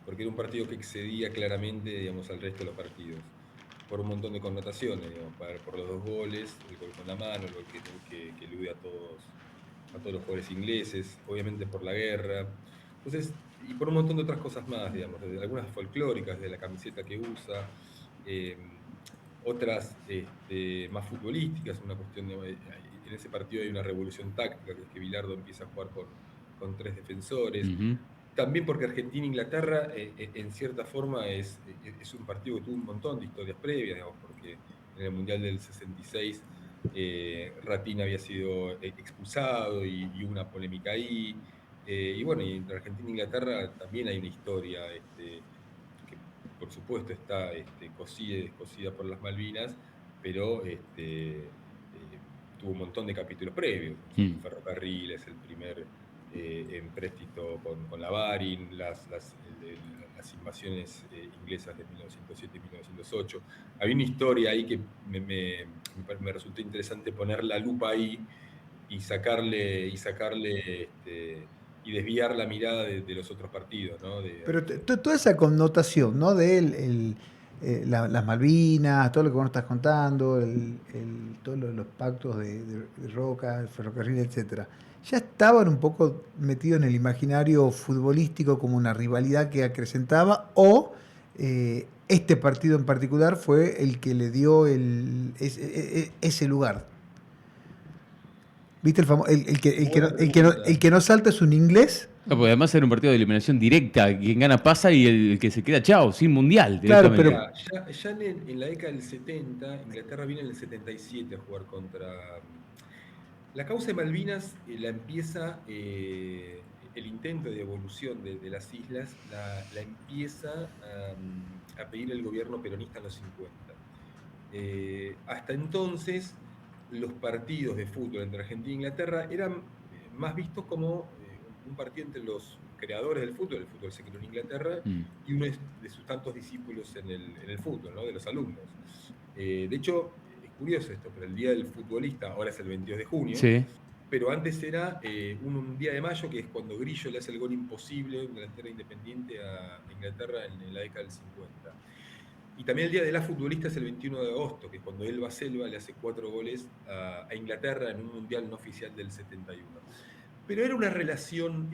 Porque era un partido que excedía claramente, digamos, al resto de los partidos, por un montón de connotaciones, digamos, por los 2 goles, el gol con la mano, el gol que elude a todos los jugadores ingleses, obviamente por la guerra. Entonces, y por un montón de otras cosas más, digamos, desde algunas folclóricas, de la camiseta que usa, otras más futbolísticas, una cuestión en ese partido hay una revolución táctica, que es que Bilardo empieza a jugar con 3 defensores. También porque Argentina-Inglaterra, en cierta forma, es un partido que tuvo un montón de historias previas, digamos, porque en el Mundial del 66 Ratín había sido expulsado y hubo una polémica ahí. Y bueno, y entre Argentina e Inglaterra también hay una historia que por supuesto está cosida por las Malvinas, pero tuvo un montón de capítulos previos. Ferrocarriles, el primer empréstito con la Barin, las invasiones inglesas de 1907 y 1908. Había una historia ahí que me resultó interesante poner la lupa ahí y sacarle y desviar la mirada de los otros partidos, ¿no? Pero toda esa connotación, ¿no? De las Malvinas, todo lo que vos estás contando, todos los pactos de Roca, el ferrocarril, etcétera, ya estaban un poco metidos en el imaginario futbolístico como una rivalidad que acrecentaba, o este partido en particular fue el que le dio ese lugar. ¿Viste el que no salta es un inglés? No, porque además era un partido de eliminación directa. Quien gana pasa y el que se queda, chao, sin mundial. Claro, pero ya en la década del 70, Inglaterra viene en el 77 a jugar contra... La causa de Malvinas la empieza, el intento de evolución de las islas, la empieza a pedir el gobierno peronista en los 50. Hasta entonces, los partidos de fútbol entre Argentina e Inglaterra eran más vistos como un partido entre los creadores del fútbol se creó en Inglaterra, y uno de sus tantos discípulos en el fútbol, ¿no? De los alumnos. De hecho, es curioso esto, pero el Día del Futbolista ahora es el 22 de junio, sí. Pero antes era un día de mayo, que es cuando Grillo le hace el gol imposible, un delantero independiente a Inglaterra en la década del 50. Y también el Día de la Futbolista es el 21 de agosto, que es cuando Elba Selva le hace 4 goles a Inglaterra en un mundial no oficial del 71. Pero era una relación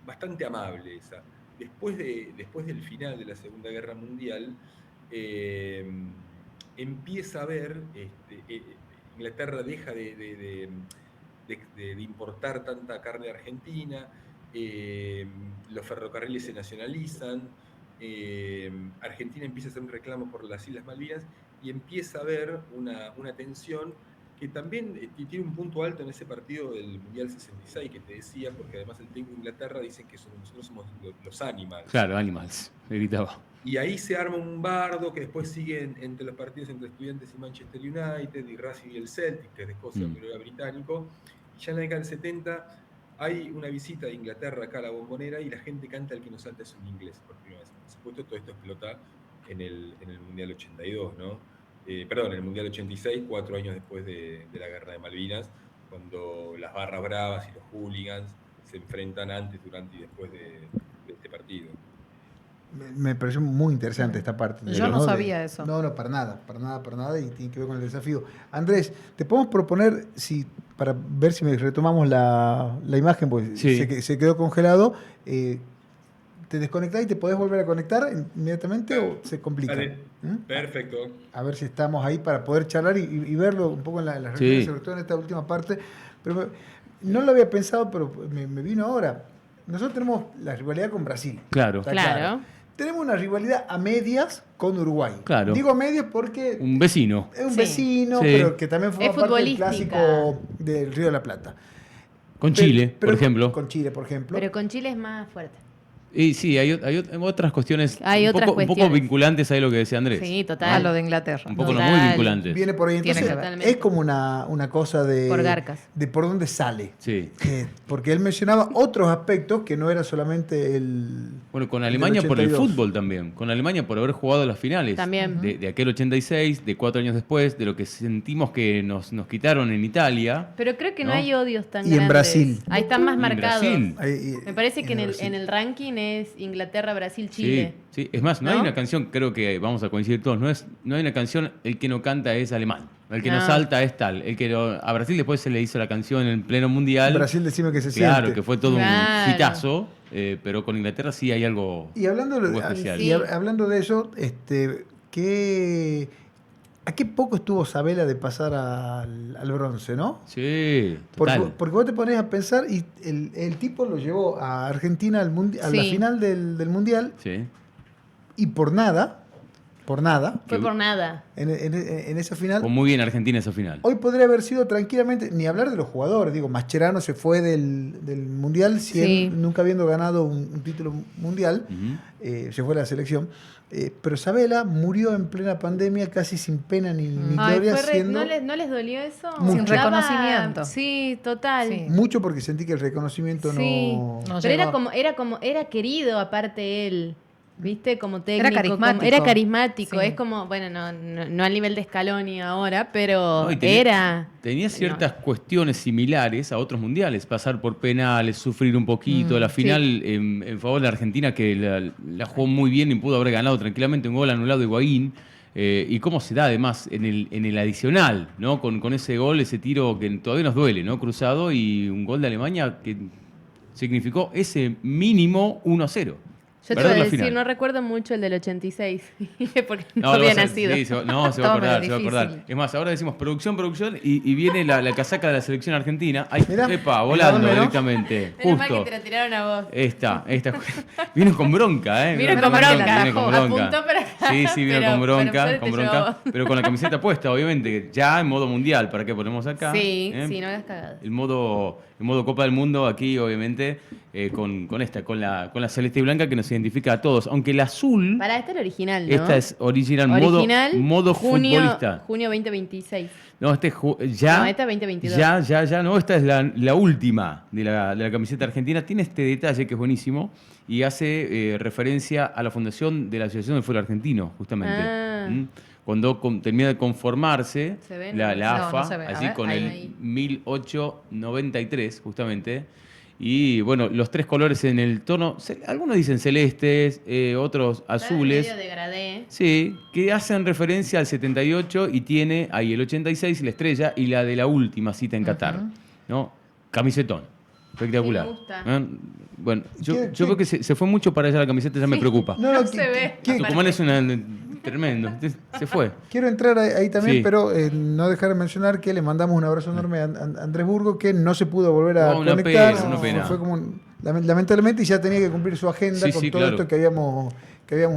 bastante amable esa. Después del final de la Segunda Guerra Mundial, empieza a haber, Inglaterra deja de importar tanta carne argentina, los ferrocarriles se nacionalizan, Argentina empieza a hacer un reclamo por las Islas Malvinas y empieza a haber una tensión que también tiene un punto alto en ese partido del Mundial 66 que te decía, porque además el técnico de Inglaterra dice que nosotros somos los animals. Claro, animals, me gritaba. Y ahí se arma un bardo que después sigue entre los partidos entre Estudiantes y Manchester United, y Racing y el Celtic, que es de Escocia, pero era británico. Y ya en la década del 70 hay una visita de Inglaterra acá a la Bombonera y la gente canta El que nos salta es un inglés por primera vez. Por supuesto, todo esto explota en el Mundial 82, ¿no? En el Mundial 86, 4 años después de la Guerra de Malvinas, cuando las barras bravas y los hooligans se enfrentan antes, durante y después de este partido. Me pareció muy interesante esta parte. Yo no sabía eso. No, para nada, y tiene que ver con el desafío. Andrés, te podemos proponer, para ver si retomamos la imagen, pues sí. se quedó congelado, te desconectás y te podés volver a conectar inmediatamente o se complica. Vale. Perfecto. A ver si estamos ahí para poder charlar y verlo un poco en las reuniones, sobre todo en esta última parte. Pero no lo había pensado, pero me vino ahora. Nosotros tenemos la rivalidad con Brasil. Claro. Tenemos una rivalidad a medias con Uruguay. Claro. Digo a medias porque... Un vecino. Es un vecino, pero que también forma parte del clásico del Río de la Plata. Con Chile, por ejemplo. Con Chile, por ejemplo. Pero con Chile es más fuerte. Y sí, hay otras cuestiones un poco vinculantes a lo que decía Andrés. Sí, total. A lo de Inglaterra. Un poco muy vinculantes. Viene por ahí. Entonces, es como una cosa de... Por Garcas. De por dónde sale. Sí. Porque él mencionaba otros aspectos que no era solamente el... Bueno, con Alemania por el fútbol también. Con Alemania por haber jugado las finales. También. De aquel 86, de 4 años después, de lo que sentimos que nos quitaron en Italia. Pero creo que no hay odios tan grandes. Y en Brasil. Ahí están más marcados. Brasil. Me parece que en el ranking es Inglaterra, Brasil, Chile. Sí. Es más, no hay una canción, creo que vamos a coincidir todos, no hay una canción, el que no canta es alemán, el que no salta es tal, a Brasil después se le hizo la canción en pleno mundial. Brasil, decime que se siente. Claro, que fue todo un hitazo, pero con Inglaterra sí hay algo especial. Y hablando de eso, ¿a qué poco estuvo Sabela de pasar al bronce, no? Sí, porque vos te ponés a pensar y el tipo lo llevó a Argentina a la final del Mundial. Sí. Y por nada. Fue por nada. En esa final. Fue muy bien Argentina esa final. Hoy podría haber sido tranquilamente, ni hablar de los jugadores. Digo, Mascherano se fue del Mundial, nunca habiendo ganado un título mundial. Se fue a la selección. Pero Sabela murió en plena pandemia, casi sin pena ni gloria. ¿No les dolió eso? Sin reconocimiento. Sí, total. Sí. Mucho porque sentí que el reconocimiento no pero era querido aparte él. ¿Viste? Como técnico. Era carismático. Sí. Es como, bueno, no al nivel de Scaloni ahora, pero era... Tenía ciertas cuestiones similares a otros mundiales. Pasar por penales, sufrir un poquito. La final en favor de la Argentina, que la jugó muy bien y pudo haber ganado tranquilamente, un gol anulado de Higuaín. Y cómo se da además en el adicional, ¿no? Con ese gol, ese tiro que todavía nos duele, ¿no? Cruzado, y un gol de Alemania que significó ese mínimo 1-0. Yo te iba a decir, no recuerdo mucho el del 86, porque no había nacido. Sí, se va a acordar. Es más, ahora decimos producción, y viene la casaca de la selección argentina. Ahí, volando directamente. Menos mal que te la tiraron a vos. Esta. Vino con bronca, ¿eh? Vino con bronca. Apuntó para acá. Sí, vino con bronca. Pero con la camiseta puesta, obviamente, ya en modo mundial. ¿Para qué ponemos acá? Sí, no hagas cagada. El modo en modo Copa del Mundo, aquí obviamente con la celeste y blanca que nos identifica a todos. Aunque el azul... Para esta es original, ¿no? Esta es original modo futbolista. Junio 2026. No, esta es 2022. No, esta es la última de la camiseta argentina. Tiene este detalle que es buenísimo y hace referencia a la fundación de la Asociación del Fútbol Argentino, justamente. Cuando termina de conformarse la AFA, allí con el 1893, justamente. Y bueno, los tres colores en el tono, algunos dicen celestes, otros azules. Medio degradé. Sí, que hacen referencia al 78 y tiene ahí el 86, la estrella y la de la última cita en Qatar. ¿No? Camisetón. Espectacular. Sí, me gusta. Bueno, yo creo que se fue mucho para allá la camiseta, ya me preocupa. No se ve. Tucumán es tremendo. Se fue. Quiero entrar ahí también, Sí. pero no dejar de mencionar que le mandamos un abrazo enorme a Andrés Burgo, que no se pudo volver a conectar. Una pena. Fue como lamentablemente, y ya tenía que cumplir su agenda con todo esto que habíamos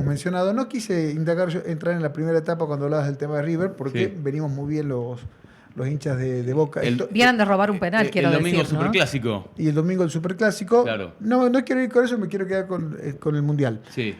mencionado. No quise entrar en la primera etapa cuando hablabas del tema de River, porque venimos muy bien los hinchas de Boca. Vienen de robar un penal, quiero decir. El domingo superclásico. Y el domingo el superclásico. Claro. No quiero ir con eso, me quiero quedar con el Mundial. Sí.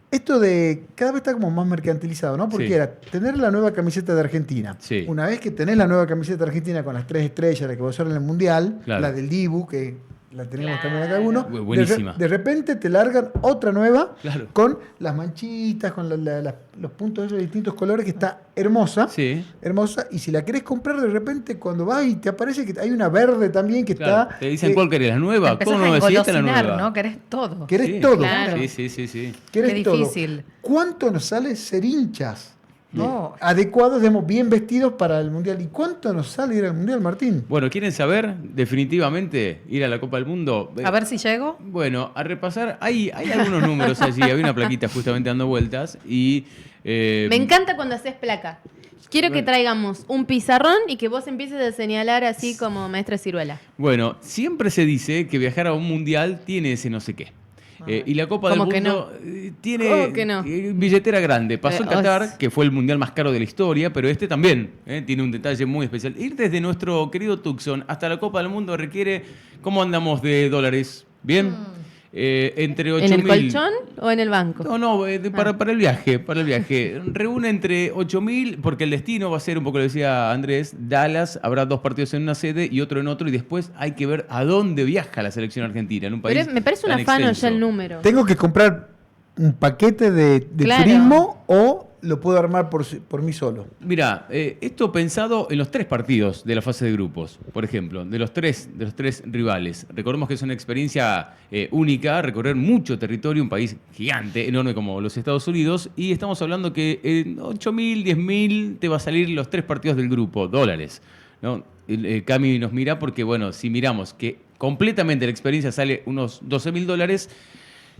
Esto de cada vez está como más mercantilizado, ¿no? Porque era tener la nueva camiseta de Argentina. Sí. Una vez que tenés la nueva camiseta de Argentina con las 3 estrellas, la que va a usar en el Mundial, Claro. la del Dibu, que la tenemos también acá uno. Buenísima. De repente te largan otra nueva Claro. con las manchitas, con los puntos esos de distintos colores, que está hermosa. Sí. Hermosa. Y si la querés comprar, de repepente cuando vas y te aparece que hay una verde también que Claro. está... Te dicen cuál querés, la nueva. Te ¿Cómo empezás no a decís esta la engolosinar, nueva? ¿no? Querés todo. Querés Sí, todo. claro. Sí. Querés Qué todo. difícil. ¿Cuánto nos sale ser hinchas? No. Adecuados, digamos, bien vestidos para el Mundial. ¿Y cuánto nos sale ir al Mundial, Martín? Bueno, ¿quieren saber definitivamente ir a la Copa del Mundo? A ver si llego. Bueno, a repasar, hay algunos números allí, había una plaquita justamente dando vueltas y... Me encanta cuando haces placa. Quiero que traigamos un pizarrón y que vos empieces a señalar así como maestra Ciruela. Bueno, siempre se dice que viajar a un mundial tiene ese no sé qué. Y la Copa del ¿Cómo que Mundo no? tiene ¿Cómo que no? billetera grande. Pasó en Qatar, os- que fue el mundial más caro de la historia, pero este también tiene un detalle muy especial. Ir desde nuestro querido Tucson hasta la Copa del Mundo requiere... ¿Cómo andamos de dólares? ¿Bien? Entre 8.000... ¿En el colchón o en el banco? No, para el viaje, Reúne entre 8.000, porque el destino va a ser, un poco lo decía Andrés, Dallas, habrá 2 partidos en una sede y otro en otro, y después hay que ver a dónde viaja la selección argentina, en un país Pero me parece un tan afano extenso. ya el número. ¿Tengo que comprar un paquete de Claro. turismo o lo puedo armar por mí solo? Mira, esto pensado en los 3 partidos de la fase de grupos, por ejemplo, de los tres rivales. Recordemos que es una experiencia única, recorrer mucho territorio, un país gigante, enorme como los Estados Unidos, y estamos hablando que en 8.000, 10.000 te va a salir los 3 partidos del grupo, dólares, ¿no? Cami nos mira porque, bueno, si miramos que completamente la experiencia sale unos $12.000,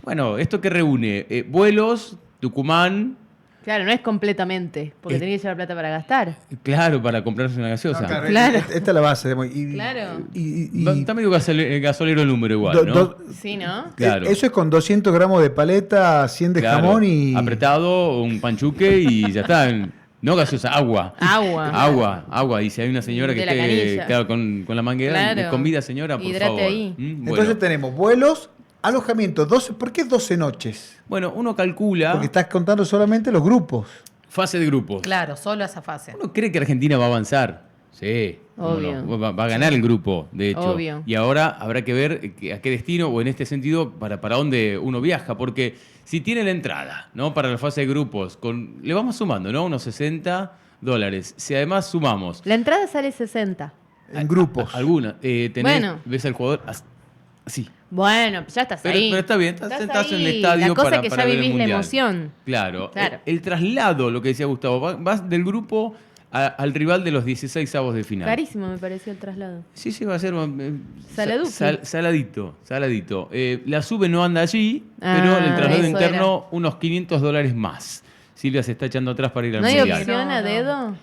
bueno, ¿esto qué reúne? Vuelos, Tucumán... Claro, no es completamente, porque tenés que llevar plata para gastar. Claro, para comprarse una gaseosa. Claro. Esta es la base. Claro. Y Está medio gasolero el número igual, ¿no? Sí, ¿no? Claro. Eso es con 200 gramos de paleta, 100 de Claro. jamón y... Apretado, un panchuque y ya está. No gaseosa, agua. Agua. Y si hay una señora que De la esté canilla. claro, con la manguera, Claro. convida, señora, por Hidrate favor. ahí. Bueno. Entonces tenemos vuelos, alojamiento, 12. ¿Por qué 12 noches? Bueno, uno calcula Porque estás contando solamente los grupos. fase de grupos. Claro, solo esa fase. ¿Uno cree que Argentina va a avanzar? Sí. ¿cómo Obvio. no? Va a ganar el grupo, de hecho. Obvio. Y ahora habrá que ver a qué destino, o en este sentido, para dónde uno viaja. Porque si tiene la entrada, ¿no? Para la fase de grupos, le vamos sumando, ¿no? Unos $60. Si además sumamos La entrada sale 60. En grupos. alguna, Bueno. ves al jugador así. Bueno, ya estás ahí. Pero está bien, estás en el ahí. estadio La cosa para que para ya ver el vivís la Mundial. emoción. Claro. Claro. El traslado, lo que decía Gustavo, vas del grupo al rival de los 16avos de final. Carísimo me pareció el traslado. Sí, va a ser Saladuki. saladito. La sube no anda allí, Ah, pero el traslado eso interno unos $500 más. Silvia se está echando atrás para ir al ¿No hay Mundial. opción a No. dedo?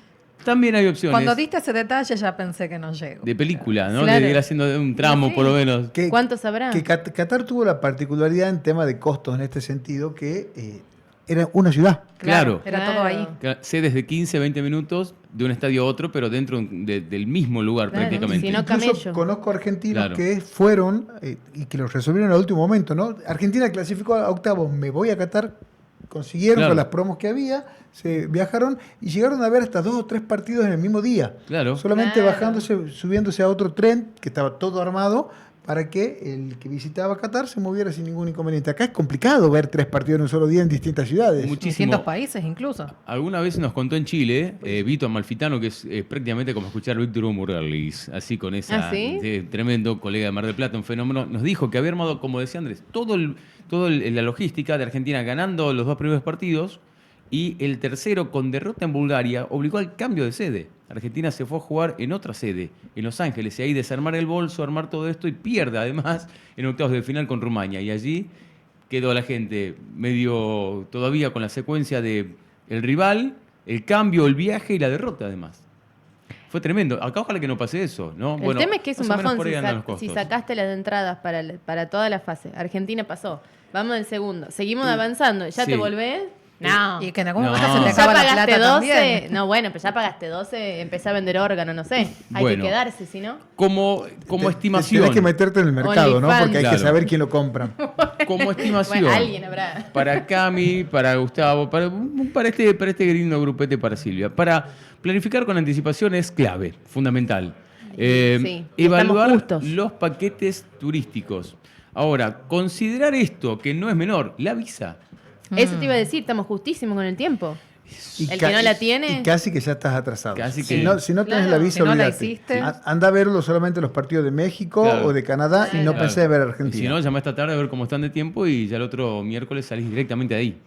También hay opciones Cuando diste ese detalle ya pensé que no llego. de película, ¿no? Claro. De ir haciendo un tramo Sí. por lo menos. ¿Cuántos habrá? Que Qatar tuvo la particularidad en tema de costos en este sentido que era una ciudad. Claro. Era todo ahí. Sedes de 15, 20 minutos de un estadio a otro, pero dentro del mismo lugar prácticamente. Si no, Incluso conozco argentinos que fueron y que lo resolvieron al último momento, ¿no? Argentina clasificó a octavos, me voy a Qatar, consiguieron con las promos que había, se viajaron y llegaron a ver hasta 2 o 3 partidos en el mismo día. Claro. Solamente bajándose, subiéndose a otro tren que estaba todo armado para que el que visitaba Qatar se moviera sin ningún inconveniente. Acá es complicado ver 3 partidos en un solo día en distintas ciudades. Distintos países incluso. Alguna vez nos contó en Chile, Vito Amalfitano, que es prácticamente como escuchar a Víctor Morales, así con esa tremendo colega de Mar del Plata, un fenómeno. Nos dijo que había armado, como decía Andrés, la logística de Argentina ganando los 2 primeros partidos y el tercero con derrota en Bulgaria obligó al cambio de sede. Argentina se fue a jugar en otra sede, en Los Ángeles, y ahí desarmar el bolso, armar todo esto y pierde además en octavos de final con Rumania. Y allí quedó la gente medio todavía con la secuencia de el rival, el cambio, el viaje y la derrota además. Fue tremendo. Acá ojalá que no pase eso, ¿no? El tema es que es un bajón si sacaste las entradas para toda la fase. Argentina pasó. Vamos al segundo. Seguimos avanzando. ¿Ya te volvés? No. Y que en algún momento se te acaba la plata 12, también. No, bueno, pero ya pagaste 12, empecé a vender órgano, no sé. Hay que quedarse, si no. Como estimación. Tienes que meterte en el mercado, ¿no? Porque hay que saber quién lo compra. Como estimación. Bueno, alguien habrá. Para Cami, para Gustavo, para este lindo grupete, para Silvia. Para planificar con anticipación es clave, fundamental. Evaluar los paquetes turísticos. Ahora, considerar esto, que no es menor, la visa. Eso te iba a decir, estamos justísimos con el tiempo. El que no la tiene... Y casi que ya estás atrasado. Si no tenés la visa, si olvídate. Anda a verlo solamente los partidos de México o de Canadá y no pensé en ver Argentina. Y si no, llama esta tarde a ver cómo están de tiempo y ya el otro miércoles salís directamente de ahí.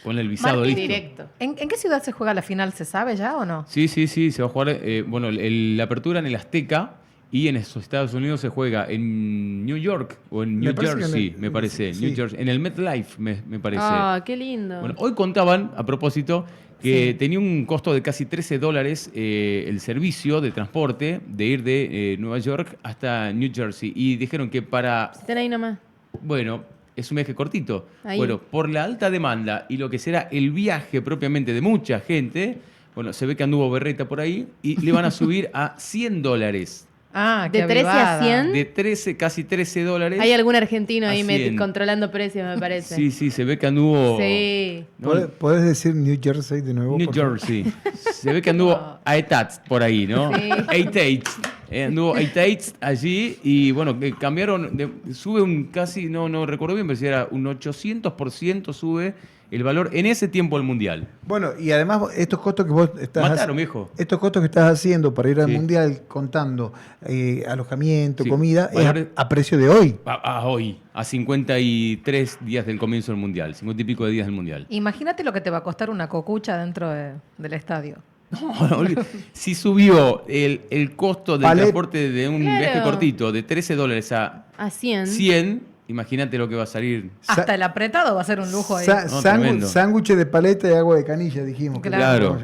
Con el visado listo. Directo. ¿En qué ciudad se juega la final? ¿Se sabe ya o no? Sí. Se va a jugar, la apertura en el Azteca. Y en esos Estados Unidos se juega en New York o en New Jersey, me parece. New Jersey, en el MetLife, me parece. Ah, qué lindo. Bueno, hoy contaban, a propósito, que tenía un costo de casi $13 el servicio de transporte de ir de Nueva York hasta New Jersey. Y dijeron que están ahí nomás. Bueno, es un viaje cortito. Ahí. Bueno, por la alta demanda y lo que será el viaje propiamente de mucha gente, bueno, se ve que anduvo berreta por ahí y le van a subir a $100. Ah, ¿De 13 a 100? De casi $13. Hay algún argentino ahí controlando precios, me parece. Sí, se ve que anduvo... Sí. ¿no? ¿Podés decir New Jersey de nuevo? New Jersey. Se ve que anduvo Aetats por ahí, ¿no? Sí. Aetats. Anduvo Aetats allí y bueno, cambiaron, sube un casi, no recuerdo bien, pero si era un 800% sube el valor en ese tiempo del Mundial. Bueno, y además estos costos que vos estás estos costos que estás haciendo para ir al Mundial contando alojamiento, comida, es a precio de hoy. Hoy, a 53 días del comienzo del Mundial, 50 y pico de días del Mundial. Imagínate lo que te va a costar una cocucha dentro del estadio. No, si subió el costo del transporte de un viaje cortito de $13 a 100, imagínate lo que va a salir. Hasta el apretado va a ser un lujo ahí. Sándwiches de paleta y agua de canilla, dijimos. Claro.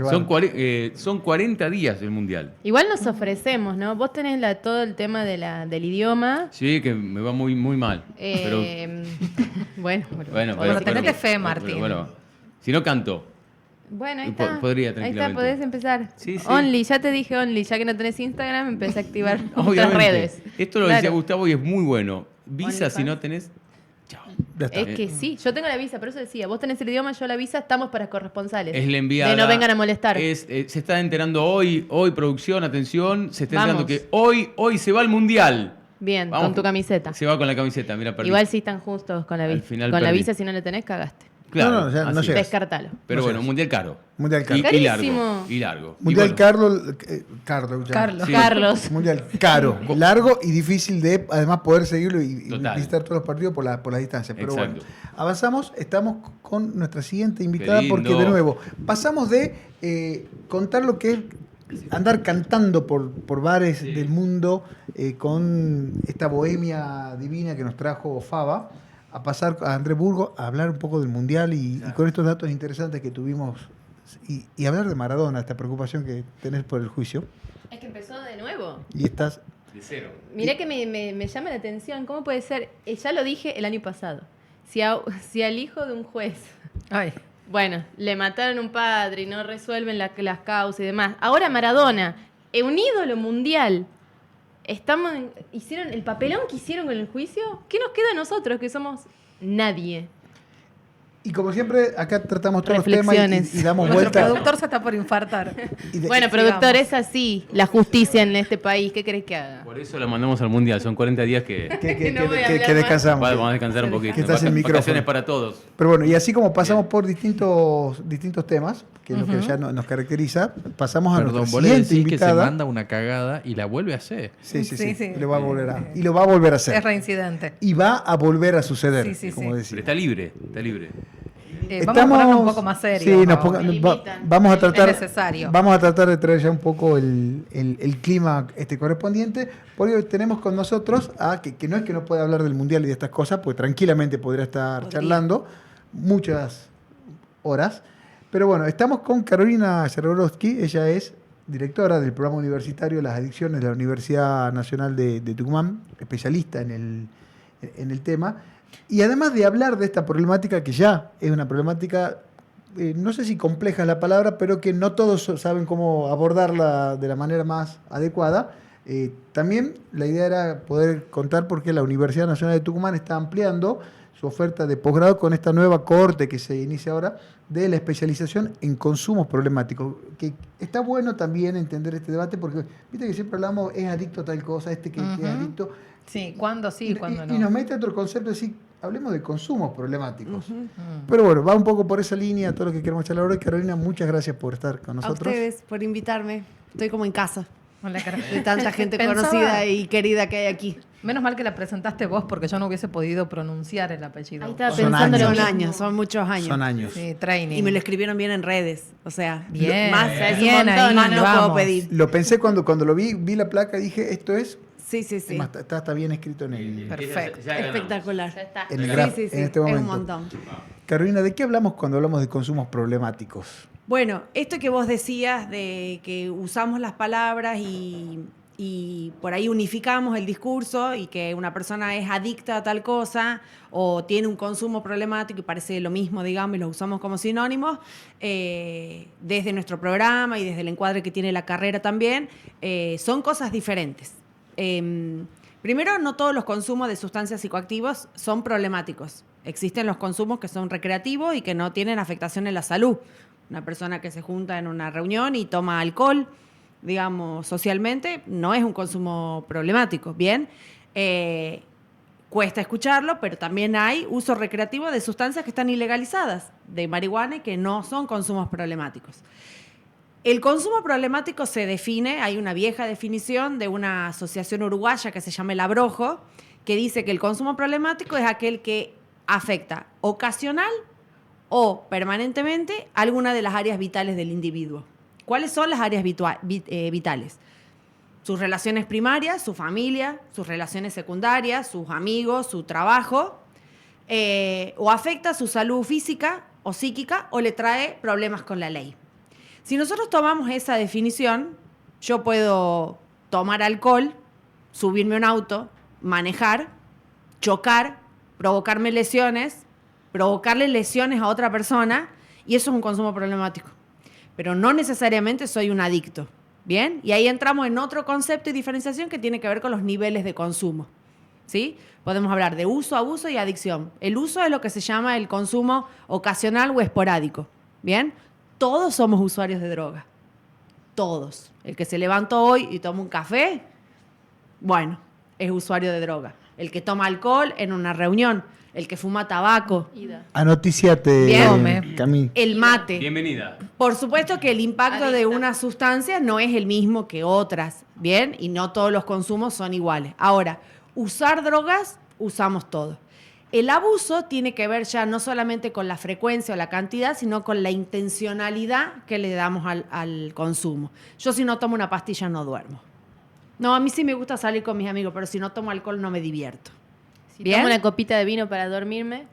Son 40 días el Mundial. Igual nos ofrecemos, ¿no? Vos tenés todo el tema del idioma. Sí, que me va muy, muy mal. Bueno, tenete fe, Martín. Bueno, si no canto. Bueno, ahí está. Podría tranquilamente. Ahí está, podés empezar. Sí. Only, ya te dije Only. Ya que no tenés Instagram, empecé a activar otras redes. Esto lo decía Gustavo y es muy bueno. Visa, si no tenés... Chao. Es que sí, yo tengo la visa, por eso decía, vos tenés el idioma, yo la visa, estamos para corresponsales. Es la enviada. De no vengan a molestar. Se está enterando hoy, producción, atención, se está enterando que hoy se va al Mundial. Bien, vamos, con tu camiseta. Se va con la camiseta, mira, perdí. Igual si están justos con la visa. Con la visa, si no la tenés, cagaste. Claro, no llegas. Descartalo. Pero bueno, Mundial caro. Y largo. Mundial Carlos. Mundial caro, largo y difícil de además poder seguirlo y visitar todos los partidos por la distancia. Pero bueno, avanzamos, estamos con nuestra siguiente invitada porque de nuevo pasamos de contar lo que es andar cantando por bares del mundo con esta bohemia divina que nos trajo Faba, a pasar a Andrés Burgo a hablar un poco del Mundial y con estos datos interesantes que tuvimos y hablar de Maradona, esta preocupación que tenés por el juicio. Es que empezó de nuevo. Y estás... De cero. Mirá que me llama la atención, ¿cómo puede ser? Ya lo dije el año pasado, si al hijo de un juez Bueno, le mataron un padre y no resuelven las causas y demás. Ahora Maradona, un ídolo mundial. Hicieron el papelón que hicieron con el juicio. ¿Qué nos queda a nosotros que somos nadie? Y como siempre, acá tratamos todos los temas y damos vuelta. Nuestro productor se está por infartar. Bueno, productor, es así la justicia en este país. ¿Qué crees que haga? Por eso lo mandamos al Mundial. Son 40 días que descansamos. Vamos a descansar un poquito. Que estás en micrófono. Vacaciones para todos. Pero bueno, y así como pasamos por distintos temas, que es lo que ya nos caracteriza, pasamos a nuestra siguiente invitada. Que se manda una cagada y la vuelve a hacer. Sí. Lo va a volver a hacer. Es reincidente. Y va a volver a suceder, como decía. Pero está libre. Vamos a ponernos un poco más serios. Sí, vamos a tratar. Es necesario. Vamos a tratar de traer ya un poco el clima correspondiente. Por ello tenemos con nosotros a que no es que no pueda hablar del Mundial y de estas cosas, pues tranquilamente podría estar charlando muchas horas. Pero bueno, estamos con Carolina Jaworowski. Ella es directora del programa universitario de las adicciones de la Universidad Nacional de Tucumán, especialista en el tema. Y además de hablar de esta problemática, que ya es una problemática, no sé si compleja es la palabra, pero que no todos saben cómo abordarla de la manera más adecuada, también la idea era poder contar por qué la Universidad Nacional de Tucumán está ampliando su oferta de posgrado con esta nueva cohorte que se inicia ahora de la especialización en consumos problemáticos. Que está bueno también entender este debate porque, viste que siempre hablamos, es adicto a tal cosa, que es adicto. Sí, ¿cuándo sí, cuándo no? Y nos mete otro concepto, decir, hablemos de consumos problemáticos. Pero bueno, va un poco por esa línea todo lo que queremos charlar ahora. Carolina, muchas gracias por estar con nosotros. A ustedes por invitarme. Estoy como en casa. Hola, de tanta gente conocida y querida que hay aquí. Menos mal que la presentaste vos porque yo no hubiese podido pronunciar el apellido. Ahí estaba pensando son años, son muchos años. Son años. Sí, training. Y me lo escribieron bien en redes. O sea, bien, más no puedo pedir. Lo pensé cuando lo vi la placa, dije, esto es... Sí. Además, está bien escrito en el... Perfecto. Espectacular. Ya está. En el graf, Sí. en este momento. Es un montón. Carolina, ¿de qué hablamos cuando hablamos de consumos problemáticos? Bueno, esto que vos decías de que usamos las palabras y por ahí unificamos el discurso y que una persona es adicta a tal cosa o tiene un consumo problemático y parece lo mismo, digamos, y lo usamos como sinónimos, desde nuestro programa y desde el encuadre que tiene la carrera también, son cosas diferentes. Primero, no todos los consumos de sustancias psicoactivas son problemáticos. Existen los consumos que son recreativos y que no tienen afectación en la salud. Una persona que se junta en una reunión y toma alcohol, digamos, socialmente, no es un consumo problemático, ¿bien? Cuesta escucharlo, pero también hay uso recreativo de sustancias que están ilegalizadas, de marihuana y que no son consumos problemáticos. El consumo problemático se define, hay una vieja definición de una asociación uruguaya que se llama el Abrojo, que dice que el consumo problemático es aquel que afecta ocasional o permanentemente alguna de las áreas vitales del individuo. ¿Cuáles son las áreas vitales? Sus relaciones primarias, su familia, sus relaciones secundarias, sus amigos, su trabajo, o afecta su salud física o psíquica o le trae problemas con la ley. Si nosotros tomamos esa definición, yo puedo tomar alcohol, subirme a un auto, manejar, chocar, provocarme lesiones, provocarle lesiones a otra persona, y eso es un consumo problemático. Pero no necesariamente soy un adicto, ¿bien? Y ahí entramos en otro concepto y diferenciación que tiene que ver con los niveles de consumo, ¿sí? Podemos hablar de uso, abuso y adicción. El uso es lo que se llama el consumo ocasional o esporádico, ¿bien? Todos somos usuarios de droga, todos. El que se levantó hoy y toma un café, bueno, es usuario de droga. El que toma alcohol en una reunión, el que fuma tabaco. Anoticiate, Camille. El mate. Bienvenida. Por supuesto que el impacto de una sustancia no es el mismo que otras, ¿bien? Y no todos los consumos son iguales. Ahora, usar drogas, usamos todo. El abuso tiene que ver ya no solamente con la frecuencia o la cantidad, sino con la intencionalidad que le damos al consumo. Yo si no tomo una pastilla no duermo. No, a mí sí me gusta salir con mis amigos, pero si no tomo alcohol no me divierto. Si tomo una copita de vino para dormirme,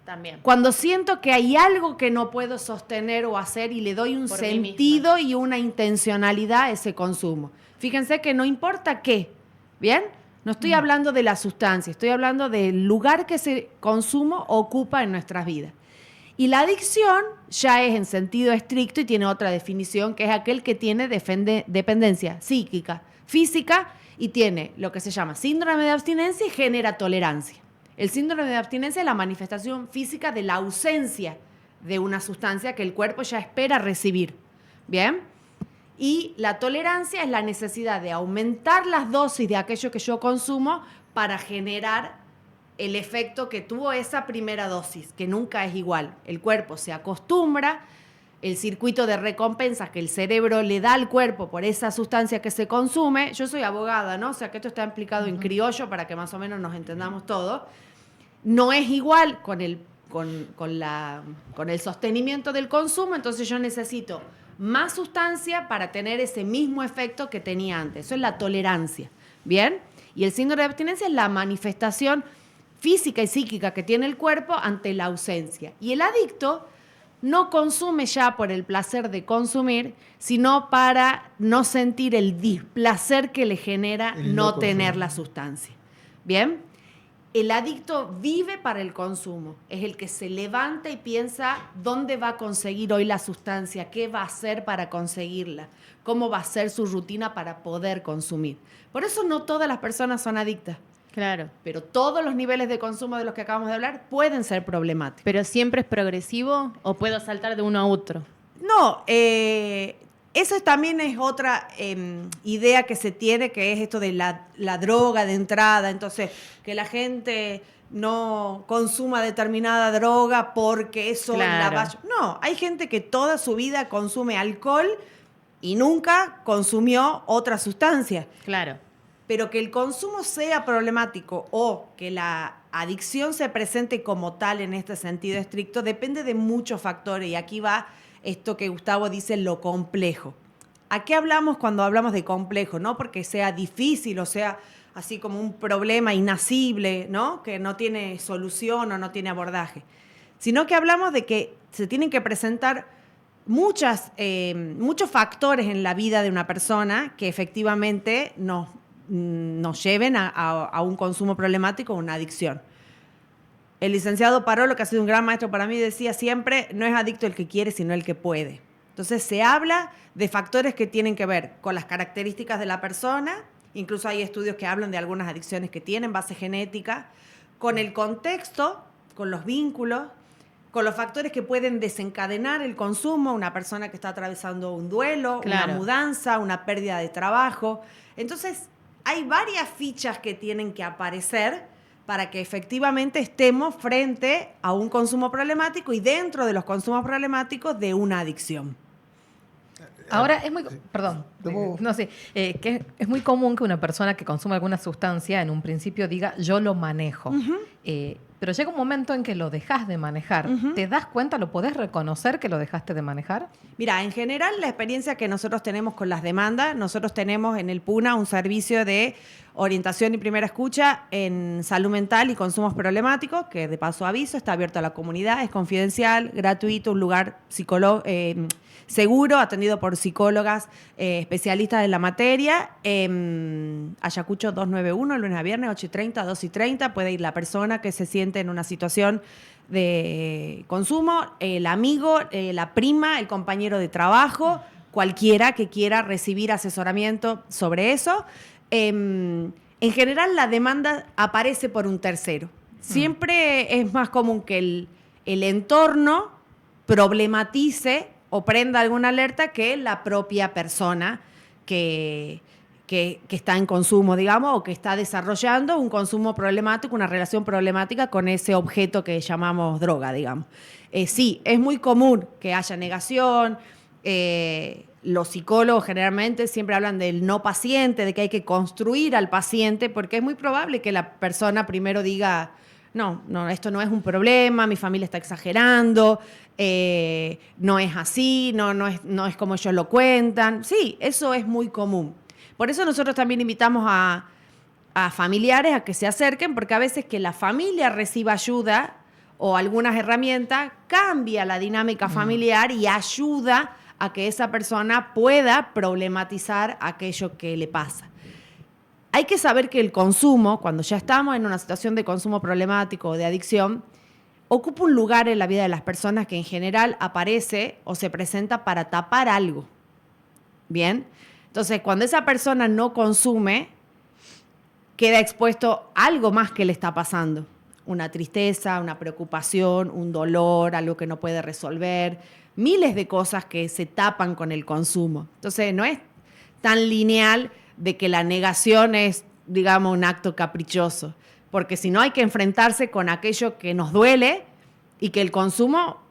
también. Cuando siento que hay algo que no puedo sostener o hacer y le doy un sentido y una intencionalidad a ese consumo. Fíjense que no importa qué, ¿bien? No estoy hablando de la sustancia, estoy hablando del lugar que ese consumo ocupa en nuestras vidas. Y la adicción ya es en sentido estricto y tiene otra definición, que es aquel que tiene dependencia psíquica, física, y tiene lo que se llama síndrome de abstinencia y genera tolerancia. El síndrome de abstinencia es la manifestación física de la ausencia de una sustancia que el cuerpo ya espera recibir. ¿Bien? Y la tolerancia es la necesidad de aumentar las dosis de aquello que yo consumo para generar el efecto que tuvo esa primera dosis, que nunca es igual. El cuerpo se acostumbra, el circuito de recompensas que el cerebro le da al cuerpo por esa sustancia que se consume. Yo soy abogada, ¿no? O sea que esto está implicado en criollo para que más o menos nos entendamos todo. No es igual con el sostenimiento del consumo, entonces yo necesito más sustancia para tener ese mismo efecto que tenía antes. Eso es la tolerancia, ¿bien? Y el síndrome de abstinencia es la manifestación física y psíquica que tiene el cuerpo ante la ausencia. Y el adicto no consume ya por el placer de consumir, sino para no sentir el displacer que le genera no tener la sustancia. ¿Bien? El adicto vive para el consumo. Es el que se levanta y piensa dónde va a conseguir hoy la sustancia, qué va a hacer para conseguirla, cómo va a ser su rutina para poder consumir. Por eso no todas las personas son adictas. Claro. Pero todos los niveles de consumo de los que acabamos de hablar pueden ser problemáticos. ¿Pero siempre es progresivo o puedo saltar de uno a otro? No, eso también es otra idea que se tiene, que es esto de la droga de entrada. Entonces, que la gente no consuma determinada droga porque eso la va... No, hay gente que toda su vida consume alcohol y nunca consumió otra sustancia. Claro. Pero que el consumo sea problemático o que la adicción se presente como tal en este sentido estricto depende de muchos factores. Y aquí va esto que Gustavo dice, lo complejo. ¿A qué hablamos cuando hablamos de complejo? No porque sea difícil o sea así como un problema inacible, ¿no? Que no tiene solución o no tiene abordaje, sino que hablamos de que se tienen que presentar muchos factores en la vida de una persona que efectivamente nos lleven a un consumo problemático o una adicción. El licenciado Parolo, que ha sido un gran maestro para mí, decía siempre, no es adicto el que quiere, sino el que puede. Entonces se habla de factores que tienen que ver con las características de la persona, incluso hay estudios que hablan de algunas adicciones que tienen base genética, con el contexto, con los vínculos, con los factores que pueden desencadenar el consumo, una persona que está atravesando un duelo, una mudanza, una pérdida de trabajo. Entonces, hay varias fichas que tienen que aparecer para que efectivamente estemos frente a un consumo problemático y dentro de los consumos problemáticos de una adicción. Ahora es muy... Perdón. Que es muy común que una persona que consume alguna sustancia en un principio diga yo lo manejo. Pero llega un momento en que lo dejas de manejar. ¿Te das cuenta, lo podés reconocer que lo dejaste de manejar? Mira, en general la experiencia que nosotros tenemos con las demandas, nosotros tenemos en el PUNA un servicio de orientación y primera escucha en salud mental y consumos problemáticos, que de paso aviso, está abierto a la comunidad, es confidencial, gratuito, un lugar seguro, atendido por psicólogas especialistas en la materia. Ayacucho 291, lunes a viernes, 8:30, 2:30. Puede ir la persona que se siente en una situación de consumo, el amigo, la prima, el compañero de trabajo, cualquiera que quiera recibir asesoramiento sobre eso. En general, la demanda aparece por un tercero. Siempre es más común que el entorno problematice o prenda alguna alerta que la propia persona que está en consumo, digamos, o que está desarrollando un consumo problemático, una relación problemática con ese objeto que llamamos droga, digamos. Sí, es muy común que haya negación. Los psicólogos generalmente siempre hablan del no paciente, de que hay que construir al paciente, porque es muy probable que la persona primero diga, no, esto no es un problema, mi familia está exagerando, no es así, no es como ellos lo cuentan. Sí, eso es muy común. Por eso nosotros también invitamos a familiares a que se acerquen, porque a veces que la familia reciba ayuda o algunas herramientas cambia la dinámica familiar y ayuda a que esa persona pueda problematizar aquello que le pasa. Hay que saber que el consumo, cuando ya estamos en una situación de consumo problemático o de adicción, ocupa un lugar en la vida de las personas que en general aparece o se presenta para tapar algo. ¿Bien? Entonces, cuando esa persona no consume, queda expuesto a algo más que le está pasando. Una tristeza, una preocupación, un dolor, algo que no puede resolver, miles de cosas que se tapan con el consumo. Entonces, no es tan lineal de que la negación es, digamos, un acto caprichoso, porque si no hay que enfrentarse con aquello que nos duele y que el consumo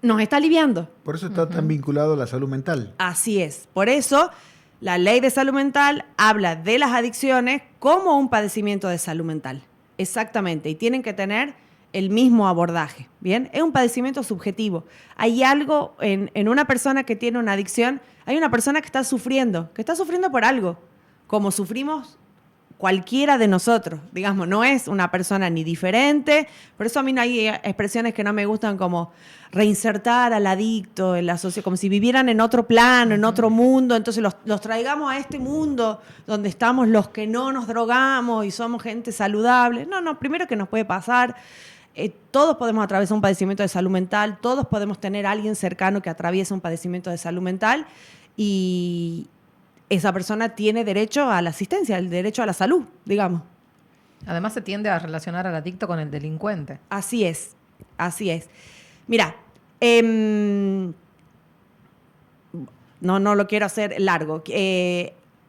nos está aliviando. Por eso está tan vinculado a la salud mental. Así es. Por eso la ley de salud mental habla de las adicciones como un padecimiento de salud mental. Exactamente. Y tienen que tener el mismo abordaje. ¿Bien? Es un padecimiento subjetivo. Hay algo en una persona que tiene una adicción, hay una persona que está sufriendo por algo, como sufrimos cualquiera de nosotros, digamos, no es una persona ni diferente. Por eso a mí no hay expresiones que no me gustan, como reinsertar al adicto en la sociedad, como si vivieran en otro plano, en otro mundo, entonces los traigamos a este mundo donde estamos los que no nos drogamos y somos gente saludable. No, primero que nos puede pasar, todos podemos atravesar un padecimiento de salud mental, todos podemos tener a alguien cercano que atraviesa un padecimiento de salud mental, y esa persona tiene derecho a la asistencia, el derecho a la salud, digamos. Además se tiende a relacionar al adicto con el delincuente. Así es. Mira, no lo quiero hacer largo.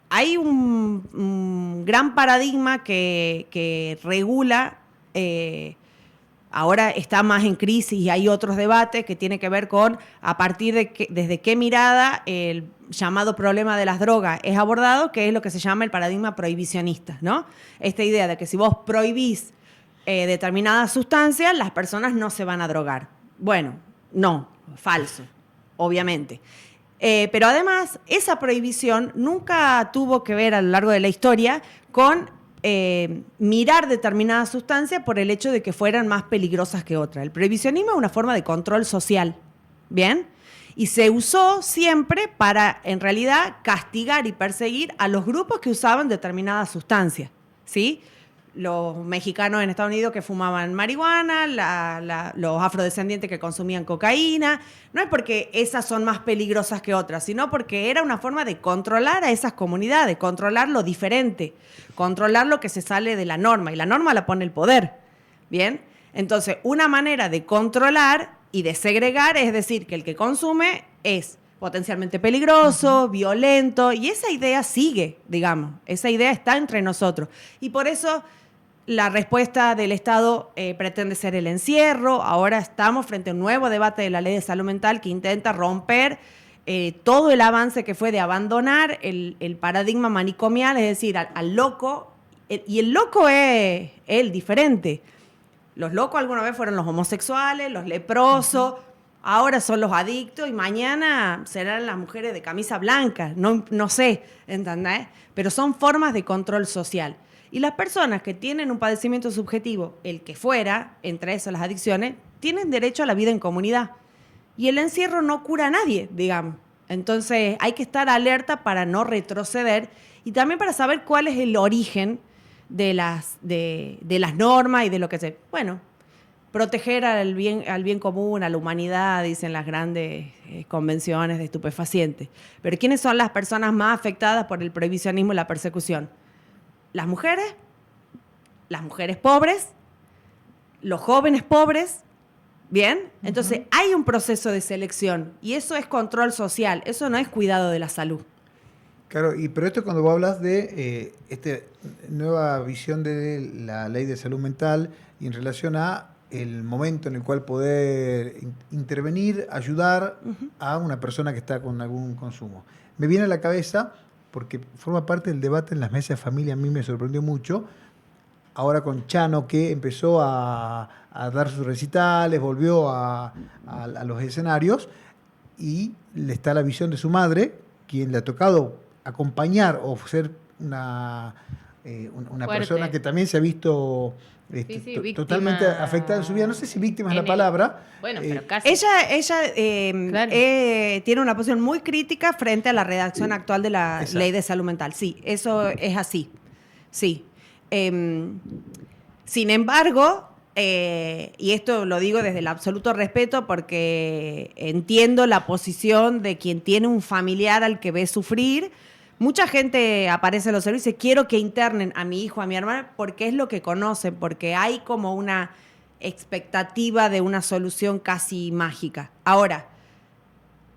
Hay un gran paradigma que regula, ahora está más en crisis y hay otros debates que tienen que ver con a partir de desde qué mirada el llamado problema de las drogas es abordado, que es lo que se llama el paradigma prohibicionista, ¿no? Esta idea de que si vos prohibís determinadas sustancias, las personas no se van a drogar. Bueno, no, falso, obviamente. Pero además, esa prohibición nunca tuvo que ver a lo largo de la historia con mirar determinadas sustancias por el hecho de que fueran más peligrosas que otras. El prohibicionismo es una forma de control social, ¿bien? Y se usó siempre para, en realidad, castigar y perseguir a los grupos que usaban determinadas sustancias, ¿sí? Los mexicanos en Estados Unidos que fumaban marihuana, los afrodescendientes que consumían cocaína. No es porque esas son más peligrosas que otras, sino porque era una forma de controlar a esas comunidades, controlar lo diferente, controlar lo que se sale de la norma. Y la norma la pone el poder, ¿bien? Entonces, una manera de controlar y de segregar es decir que el que consume es potencialmente peligroso, violento, y esa idea sigue, digamos. Esa idea está entre nosotros. Y por eso la respuesta del Estado pretende ser el encierro. Ahora estamos frente a un nuevo debate de la ley de salud mental que intenta romper todo el avance que fue de abandonar el paradigma manicomial, es decir, al loco. Y el loco es el diferente. Los locos alguna vez fueron los homosexuales, los leprosos, ahora son los adictos y mañana serán las mujeres de camisa blanca. No sé, ¿entendés? Pero son formas de control social. Y las personas que tienen un padecimiento subjetivo, el que fuera, entre esas las adicciones, tienen derecho a la vida en comunidad. Y el encierro no cura a nadie, digamos. Entonces hay que estar alerta para no retroceder y también para saber cuál es el origen de las normas y de lo que se... Bueno, proteger al bien común, a la humanidad, dicen las grandes convenciones de estupefacientes. Pero ¿quiénes son las personas más afectadas por el prohibicionismo y la persecución? Las mujeres pobres, los jóvenes pobres, ¿bien? Entonces hay un proceso de selección y eso es control social, eso no es cuidado de la salud. Claro, pero esto cuando vos hablas de esta nueva visión de la ley de salud mental y en relación a el momento en el cual poder intervenir, ayudar a una persona que está con algún consumo. Me viene a la cabeza, porque forma parte del debate en las mesas de familia, a mí me sorprendió mucho, ahora con Chano, que empezó a dar sus recitales, volvió a los escenarios, y le está la visión de su madre, quien le ha tocado acompañar o ser una persona que también se ha visto totalmente afectada en su vida. No sé si víctima es la palabra. Bueno, pero casi. Ella tiene una posición muy crítica frente a la redacción actual de la ley de salud mental. Sí, eso es así. Sí. Sin embargo, y esto lo digo desde el absoluto respeto porque entiendo la posición de quien tiene un familiar al que ve sufrir. Mucha gente aparece en los servicios y dice, quiero que internen a mi hijo, a mi hermana, porque es lo que conocen, porque hay como una expectativa de una solución casi mágica. Ahora,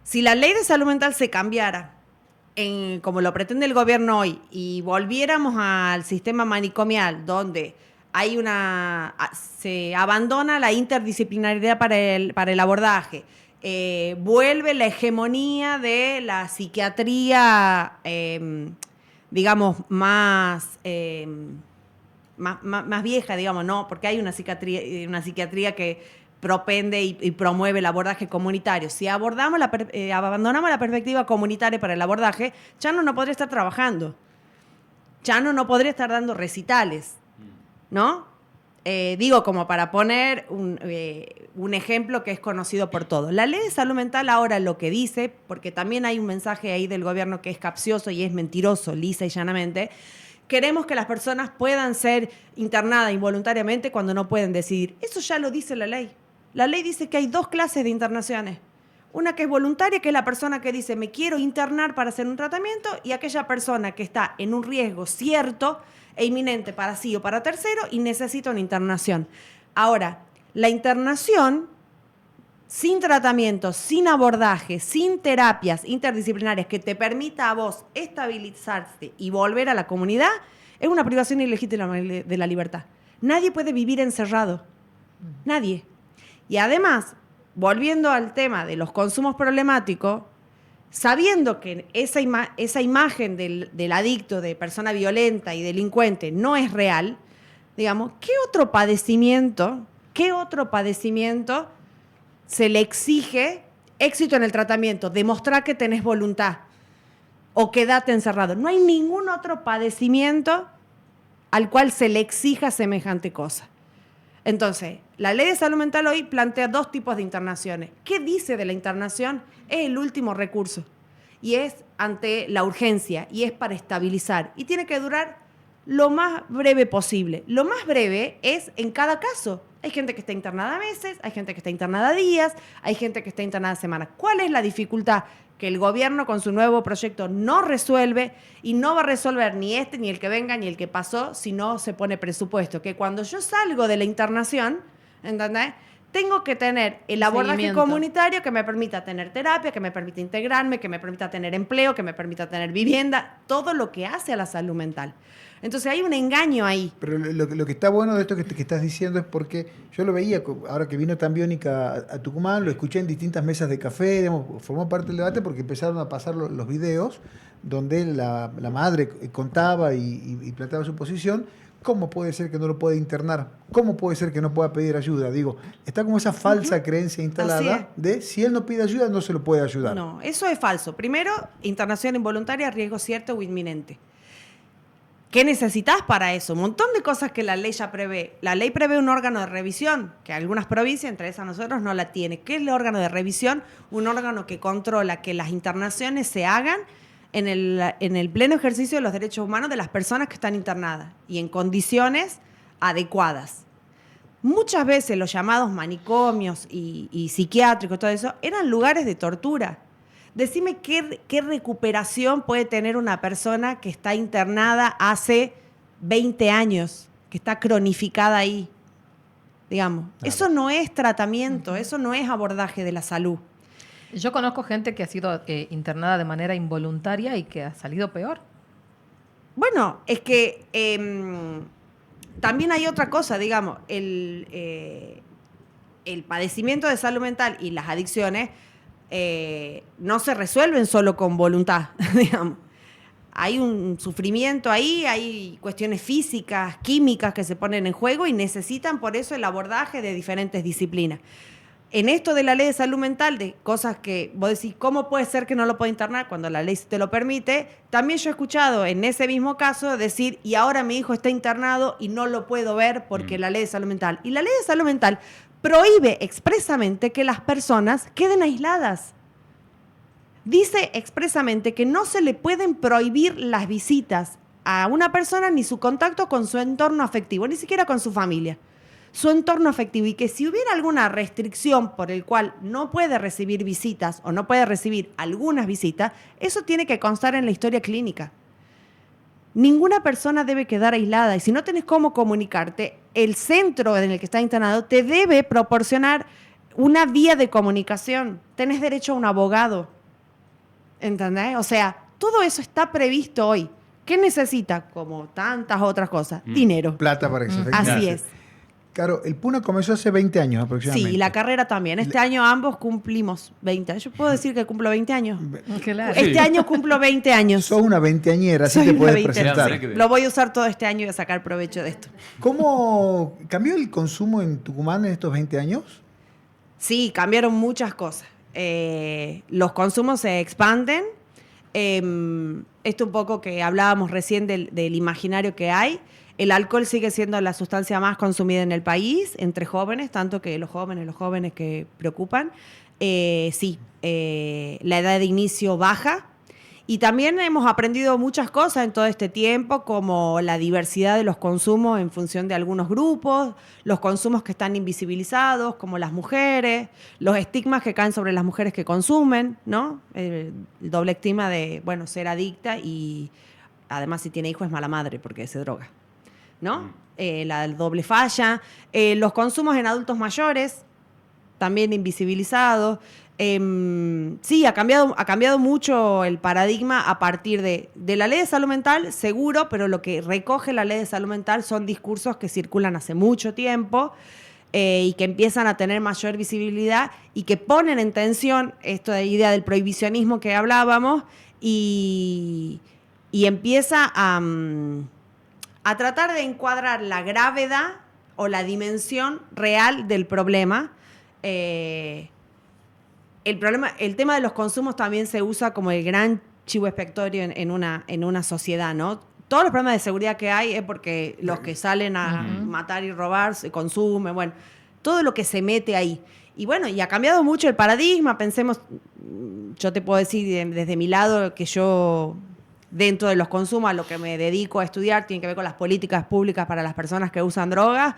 si la ley de salud mental se cambiara, como lo pretende el gobierno hoy, y volviéramos al sistema manicomial, donde se abandona la interdisciplinariedad para el abordaje, vuelve la hegemonía de la psiquiatría, digamos, más vieja, digamos, ¿no? Porque hay una psiquiatría que propende y promueve el abordaje comunitario. Si abandonamos la perspectiva comunitaria para el abordaje, Chano no podría estar trabajando. Chano no podría estar dando recitales, ¿no? Digo, como para poner un ejemplo que es conocido por todos. La ley de salud mental ahora lo que dice, porque también hay un mensaje ahí del gobierno que es capcioso y es mentiroso, lisa y llanamente, queremos que las personas puedan ser internadas involuntariamente cuando no pueden decidir. Eso ya lo dice la ley. La ley dice que hay 2 clases de internaciones. Una que es voluntaria, que es la persona que dice me quiero internar para hacer un tratamiento, y aquella persona que está en un riesgo cierto e inminente para sí o para tercero y necesita una internación. Ahora, la internación sin tratamiento, sin abordaje, sin terapias interdisciplinarias que te permita a vos estabilizarte y volver a la comunidad, es una privación ilegítima de la libertad. Nadie puede vivir encerrado. Nadie. Y además, volviendo al tema de los consumos problemáticos, sabiendo que esa imagen del adicto, de persona violenta y delincuente no es real, digamos, ¿qué otro padecimiento se le exige éxito en el tratamiento? Demostrar que tenés voluntad o quedarte encerrado. No hay ningún otro padecimiento al cual se le exija semejante cosa. Entonces, la ley de salud mental hoy plantea 2 tipos de internaciones. ¿Qué dice de la internación? Es el último recurso y es ante la urgencia y es para estabilizar y tiene que durar lo más breve posible. Lo más breve es en cada caso. Hay gente que está internada meses, hay gente que está internada días, hay gente que está internada semanas. ¿Cuál es la dificultad? Que el gobierno con su nuevo proyecto no resuelve y no va a resolver ni este, ni el que venga, ni el que pasó, si no se pone presupuesto. Que cuando yo salgo de la internación, ¿entendés? Tengo que tener el abordaje comunitario que me permita tener terapia, que me permita integrarme, que me permita tener empleo, que me permita tener vivienda, todo lo que hace a la salud mental. Entonces hay un engaño ahí. Pero lo que está bueno de esto que estás diciendo es porque yo lo veía, ahora que vino tan Biónica a Tucumán, lo escuché en distintas mesas de café, digamos, formó parte del debate porque empezaron a pasar los videos donde la madre contaba y planteaba su posición. ¿Cómo puede ser que no lo pueda internar? ¿Cómo puede ser que no pueda pedir ayuda? Digo, está como esa falsa creencia instalada de si él no pide ayuda, no se lo puede ayudar. No, eso es falso. Primero, internación involuntaria, riesgo cierto o inminente. ¿Qué necesitas para eso? Un montón de cosas que la ley ya prevé. La ley prevé un órgano de revisión, que algunas provincias, entre esas nosotros, no la tiene. ¿Qué es el órgano de revisión? Un órgano que controla que las internaciones se hagan en el pleno ejercicio de los derechos humanos de las personas que están internadas y en condiciones adecuadas. Muchas veces los llamados manicomios y psiquiátricos, todo eso, eran lugares de tortura. Decime qué recuperación puede tener una persona que está internada hace 20 años, que está cronificada ahí. Digamos, claro. Eso no es tratamiento, eso no es abordaje de la salud. Yo conozco gente que ha sido internada de manera involuntaria y que ha salido peor. Bueno, es que también hay otra cosa, digamos, el padecimiento de salud mental y las adicciones no se resuelven solo con voluntad, digamos. Hay un sufrimiento ahí, hay cuestiones físicas, químicas que se ponen en juego y necesitan por eso el abordaje de diferentes disciplinas. En esto de la ley de salud mental, de cosas que vos decís, ¿cómo puede ser que no lo pueda internar cuando la ley te lo permite? También yo he escuchado en ese mismo caso decir, y ahora mi hijo está internado y no lo puedo ver porque la ley de salud mental. Y la ley de salud mental prohíbe expresamente que las personas queden aisladas. Dice expresamente que no se le pueden prohibir las visitas a una persona ni su contacto con su entorno afectivo, ni siquiera con su familia. su entorno afectivo y que si hubiera alguna restricción por el cual no puede recibir visitas o no puede recibir algunas visitas, eso tiene que constar en la historia clínica. Ninguna persona debe quedar aislada y si no tenés cómo comunicarte, el centro en el que está internado te debe proporcionar una vía de comunicación. Tenés derecho a un abogado, ¿entendés? O sea, todo eso está previsto hoy. ¿Qué necesita? Como tantas otras cosas. Dinero. Plata para que se Así es. Claro, el Puna comenzó hace 20 años aproximadamente. Sí, y la carrera también. Este año ambos cumplimos 20 años. Yo puedo decir que cumplo 20 años. Claro. Este año cumplo 20 años. Sos una veinteañera, así te puedes presentar. Lo voy a usar todo este año y voy a sacar provecho de esto. ¿Cómo cambió el consumo en Tucumán en estos 20 años? Sí, cambiaron muchas cosas. Los consumos se expanden. Esto un poco que hablábamos recién del imaginario que hay. El alcohol sigue siendo la sustancia más consumida en el país, entre jóvenes, tanto que los jóvenes que preocupan. Sí, la edad de inicio baja. Y también hemos aprendido muchas cosas en todo este tiempo, como la diversidad de los consumos en función de algunos grupos, los consumos que están invisibilizados, como las mujeres, los estigmas que caen sobre las mujeres que consumen, ¿no? El doble estigma de, bueno, ser adicta y además si tiene hijos es mala madre porque se droga, ¿no? La doble falla, los consumos en adultos mayores, también invisibilizados. Sí, ha cambiado mucho el paradigma a partir de la ley de salud mental, seguro, pero lo que recoge la ley de salud mental son discursos que circulan hace mucho tiempo y que empiezan a tener mayor visibilidad y que ponen en tensión esta idea del prohibicionismo que hablábamos y empieza a tratar de encuadrar la gravedad o la dimensión real del problema. El tema de los consumos también se usa como el gran chivo expiatorio en una sociedad, ¿no? Todos los problemas de seguridad que hay es porque los que salen a matar y robar se consumen, bueno, todo lo que se mete ahí. Y bueno, y ha cambiado mucho el paradigma, pensemos, yo te puedo decir desde mi lado que yo, dentro de los consumos, a lo que me dedico a estudiar, tiene que ver con las políticas públicas para las personas que usan drogas,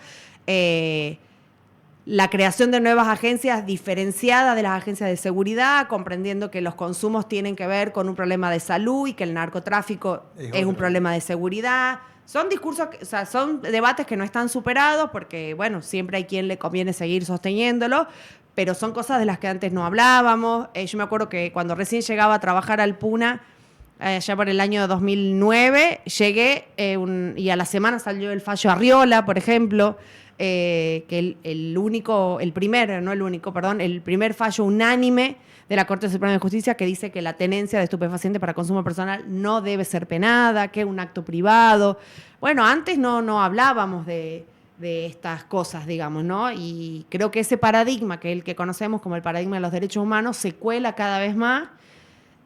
la creación de nuevas agencias diferenciadas de las agencias de seguridad, comprendiendo que los consumos tienen que ver con un problema de salud y que el narcotráfico es un problema de seguridad. Son discursos, o sea, son debates que no están superados porque, bueno, siempre hay quien le conviene seguir sosteniéndolo, pero son cosas de las que antes no hablábamos. Yo me acuerdo que cuando recién llegaba a trabajar al Puna, allá por el año 2009, llegué y a la semana salió el fallo Arriola, por ejemplo, que el primer fallo unánime de la Corte Suprema de Justicia que dice que la tenencia de estupefacientes para consumo personal no debe ser penada, que es un acto privado. Bueno, antes no hablábamos de estas cosas, digamos, ¿no? Y creo que ese paradigma, que es el que conocemos como el paradigma de los derechos humanos, se cuela cada vez más.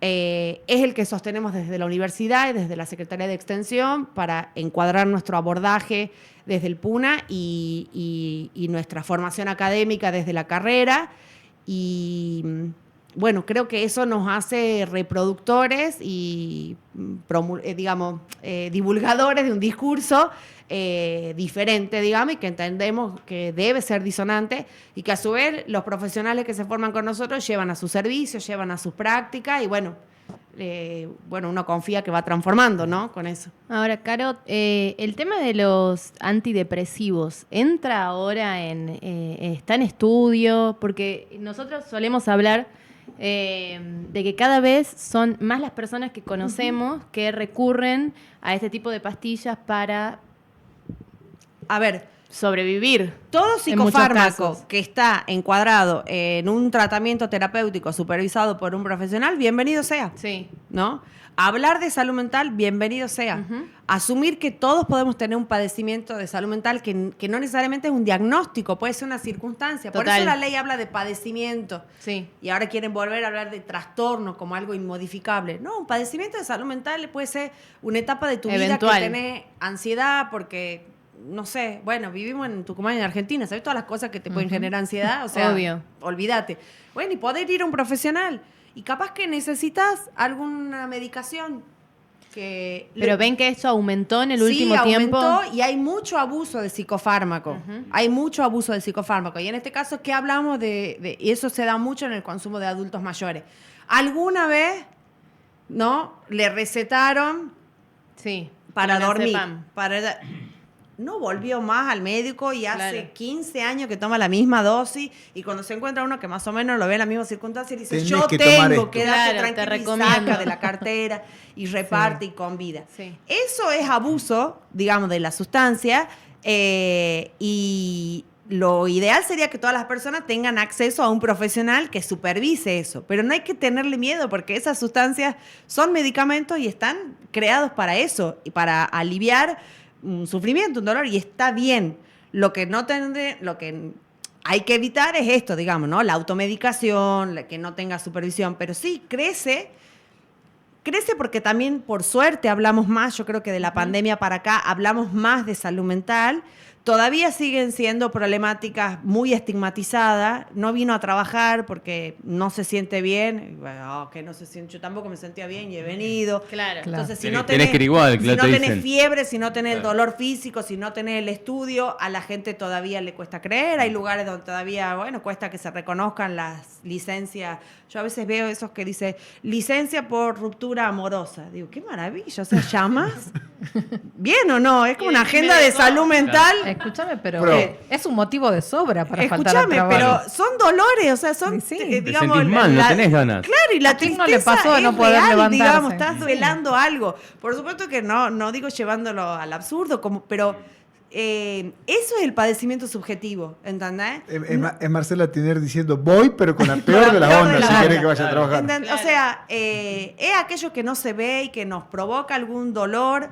Es el que sostenemos desde la universidad y desde la Secretaría de Extensión para encuadrar nuestro abordaje desde el Puna y nuestra formación académica desde la carrera. Y bueno, creo que eso nos hace reproductores y, divulgadores de un discurso diferente, digamos, y que entendemos que debe ser disonante y que a su vez los profesionales que se forman con nosotros llevan a sus servicios, llevan a sus prácticas y bueno, uno confía que va transformando, ¿no? Con eso. Ahora, Caro, el tema de los antidepresivos, ¿entra ahora está en estudio? Porque nosotros solemos hablar de que cada vez son más las personas que conocemos que recurren a este tipo de pastillas para sobrevivir. Todo psicofármaco que está encuadrado en un tratamiento terapéutico supervisado por un profesional, bienvenido sea. Sí. ¿No? Hablar de salud mental, bienvenido sea. Asumir que todos podemos tener un padecimiento de salud mental que no necesariamente es un diagnóstico, puede ser una circunstancia. Total. Por eso la ley habla de padecimiento. Sí. Y ahora quieren volver a hablar de trastorno como algo inmodificable. No, un padecimiento de salud mental puede ser una etapa de tu vida que tenés ansiedad porque, no sé, bueno, vivimos en Tucumán, en Argentina, ¿sabes todas las cosas que te pueden generar ansiedad? O sea, obvio. Olvídate. Bueno, y poder ir a un profesional. Y capaz que necesitas alguna medicación. Pero ven que esto aumentó en el último tiempo. Sí, aumentó y hay mucho abuso de psicofármaco. Hay mucho abuso de psicofármaco. Y en este caso, ¿qué hablamos y eso se da mucho en el consumo de adultos mayores? ¿Alguna vez, no, le recetaron para dormir? No volvió más al médico y hace 15 años que toma la misma dosis y cuando se encuentra uno que más o menos lo ve en la misma circunstancia y dice, yo tengo, quédate tranquilo y saca de la cartera y reparte y convida. Sí. Eso es abuso, digamos, de la sustancia y lo ideal sería que todas las personas tengan acceso a un profesional que supervise eso, pero no hay que tenerle miedo porque esas sustancias son medicamentos y están creados para eso y para aliviar un sufrimiento, un dolor, y está bien. Lo que hay que evitar es esto, digamos, ¿no? La automedicación, que no tenga supervisión, pero sí crece porque también, por suerte, hablamos más, yo creo que de la pandemia para acá, hablamos más de salud mental. Todavía siguen siendo problemáticas muy estigmatizadas. No vino a trabajar porque no se siente bien. Que no se siente. Yo tampoco me sentía bien y he venido. Claro. Entonces, si no tenés fiebre, si no tenés el dolor físico, si no tenés el estudio, a la gente todavía le cuesta creer. Hay lugares donde todavía, cuesta que se reconozcan las licencias. Yo a veces veo esos que dice licencia por ruptura amorosa. Digo, qué maravilla. O sea, ¿llamas? ¿Bien o no? Es como una agenda de salud mental. Escúchame, pero es un motivo de sobra para faltar al trabajo. Pero son dolores, o sea, son, digamos... Te sentís mal, no tenés ganas. Claro, y la tristeza no le pasó de no poder real, levantarse. Digamos, estás duelando algo. Por supuesto que no digo llevándolo al absurdo, pero eso es el padecimiento subjetivo, ¿entendés? Es Marcela Tiner diciendo, voy, pero con la peor de las ondas, si quiere que vaya a trabajar. Claro. O sea, es aquello que no se ve y que nos provoca algún dolor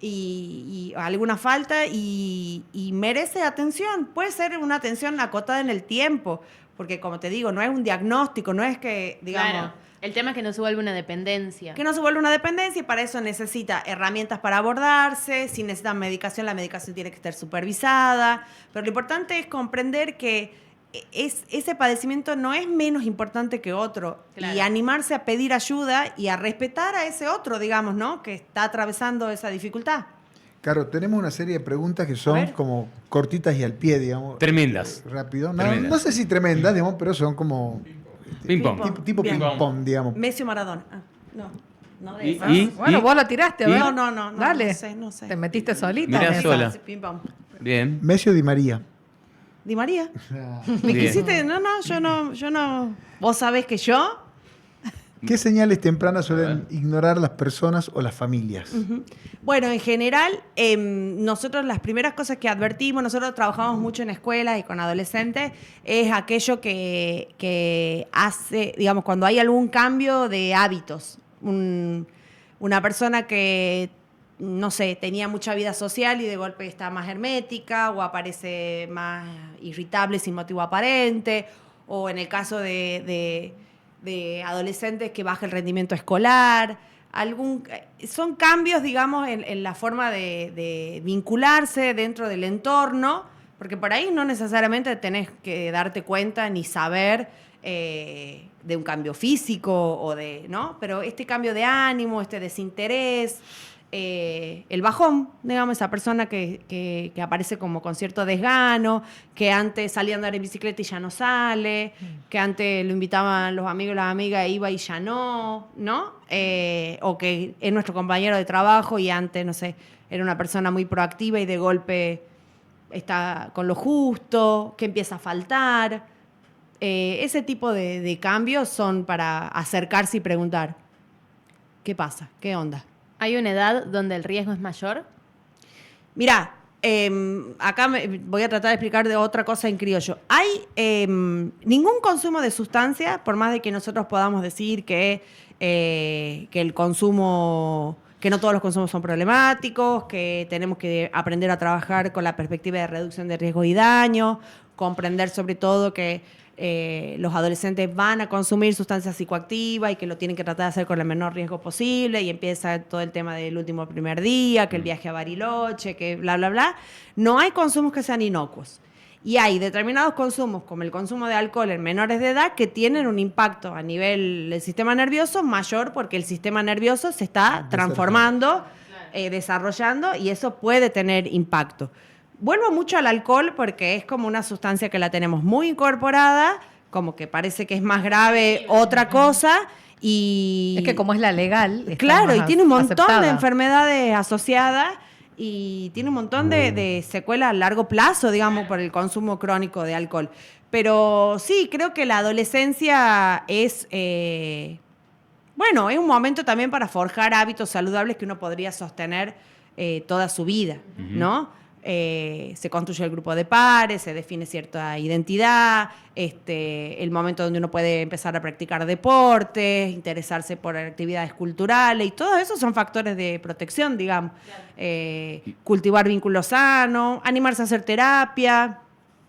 y alguna falta y merece atención. Puede ser una atención acotada en el tiempo, porque como te digo, no es un diagnóstico, no es que, digamos... Claro. El tema es que no se vuelve una dependencia. Que no se vuelve una dependencia y para eso necesita herramientas para abordarse. Si necesita medicación, la medicación tiene que estar supervisada. Pero lo importante es comprender que ese padecimiento no es menos importante que otro. Claro. Y animarse a pedir ayuda y a respetar a ese otro, digamos, ¿no? Que está atravesando esa dificultad. Claro, tenemos una serie de preguntas que son como cortitas y al pie, digamos. Tremendas. Rápido. No sé si tremendas, digamos, pero son como... Ping-pong. Tipo ping-pong, digamos. Messi o Maradona. No de eso. Bueno, vos la tiraste, a ver. No. Dale. No sé. Te metiste solita. Mirá sola. Ping-pong. Bien. Messi o Di María. Di María. ¿Me quisiste? Yo no. ¿Vos sabés que yo? ¿Qué señales tempranas suelen ignorar las personas o las familias? Bueno, en general, nosotros las primeras cosas que advertimos, nosotros trabajamos mucho en escuelas y con adolescentes, es aquello que hace, digamos, cuando hay algún cambio de hábitos. Una persona que, no sé, tenía mucha vida social y de golpe está más hermética o aparece más irritable sin motivo aparente, o en el caso de adolescentes que baja el rendimiento escolar. Son cambios, digamos, en la forma de vincularse dentro del entorno, porque por ahí no necesariamente tenés que darte cuenta ni saber de un cambio físico ¿no? Pero este cambio de ánimo, este desinterés, el bajón, digamos, esa persona que aparece como con cierto desgano, que antes salía a andar en bicicleta y ya no sale, que antes lo invitaban los amigos y las amigas, iba y ya no, o que es nuestro compañero de trabajo y antes, no sé, era una persona muy proactiva y de golpe está con lo justo, que empieza a faltar. Ese tipo de cambios son para acercarse y preguntar, ¿qué pasa? ¿Qué onda? ¿Hay una edad donde el riesgo es mayor? Mirá, acá voy a tratar de explicar de otra cosa en criollo. Hay ningún consumo de sustancia, por más de que nosotros podamos decir que el consumo, que no todos los consumos son problemáticos, que tenemos que aprender a trabajar con la perspectiva de reducción de riesgos y daños, comprender sobre todo que los adolescentes van a consumir sustancias psicoactivas y que lo tienen que tratar de hacer con el menor riesgo posible, y empieza todo el tema del último primer día, que el viaje a Bariloche, que bla, bla, bla. No hay consumos que sean inocuos. Y hay determinados consumos, como el consumo de alcohol en menores de edad, que tienen un impacto a nivel del sistema nervioso mayor porque el sistema nervioso se está transformando, desarrollando, y eso puede tener impacto. Vuelvo mucho al alcohol porque es como una sustancia que la tenemos muy incorporada, como que parece que es más grave otra cosa. Y es que como es la legal. Claro, y tiene un montón aceptada de enfermedades asociadas y tiene un montón de secuelas a largo plazo, digamos, por el consumo crónico de alcohol. Pero sí, creo que la adolescencia es, es un momento también para forjar hábitos saludables que uno podría sostener toda su vida, ¿no? Se construye el grupo de pares, se define cierta identidad, el momento donde uno puede empezar a practicar deportes, interesarse por actividades culturales, y todos esos son factores de protección, digamos. Claro. Cultivar vínculos sanos, animarse a hacer terapia,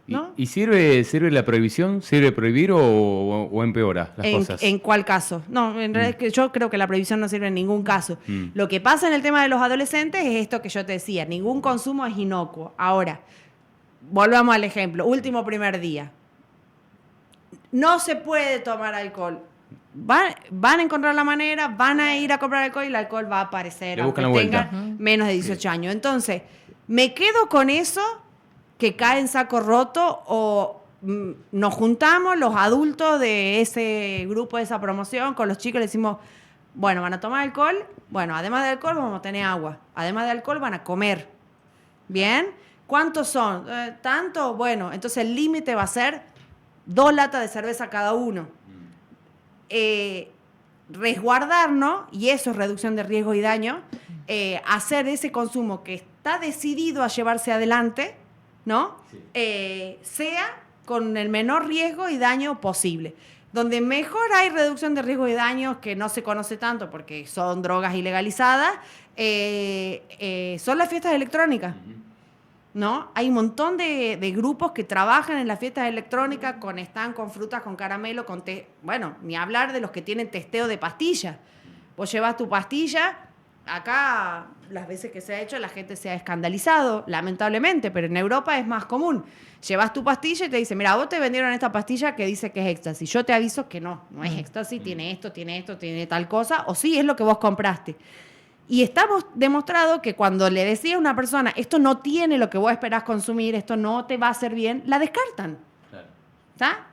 ¿no? ¿Y sirve la prohibición? ¿Sirve prohibir o empeora las cosas? ¿En cuál caso? No, en realidad yo creo que la prohibición no sirve en ningún caso. Lo que pasa en el tema de los adolescentes es esto que yo te decía, ningún consumo es inocuo. Ahora, volvamos al ejemplo, último primer día. No se puede tomar alcohol. Van a encontrar la manera, van a ir a comprar alcohol y el alcohol va a aparecer, aunque tengan menos de 18 años. Entonces, me quedo con eso que cae en saco roto, o nos juntamos los adultos de ese grupo, de esa promoción, con los chicos, le decimos, bueno, van a tomar alcohol, bueno, además de alcohol vamos a tener agua, además de alcohol van a comer, ¿bien? ¿Cuántos son? ¿Tanto? Bueno, entonces el límite va a ser 2 latas de cerveza cada uno. Resguardarnos, y eso es reducción de riesgo y daño, hacer ese consumo que está decidido a llevarse adelante, ¿no? Sí. Sea con el menor riesgo y daño posible. Donde mejor hay reducción de riesgo y daños, que no se conoce tanto porque son drogas ilegalizadas, son las fiestas electrónicas, ¿no? Hay un montón de grupos que trabajan en las fiestas electrónicas con frutas, con caramelo, bueno, ni hablar de los que tienen testeo de pastillas. Vos llevas tu pastilla. Acá, las veces que se ha hecho, la gente se ha escandalizado, lamentablemente, pero en Europa es más común. Llevas tu pastilla y te dicen, mira, vos te vendieron esta pastilla que dice que es éxtasis. Yo te aviso que no es éxtasis, tiene esto, tiene tal cosa, o sí, es lo que vos compraste. Y estamos demostrado que cuando le decís a una persona, esto no tiene lo que vos esperás consumir, esto no te va a hacer bien, la descartan. Claro. ¿Está?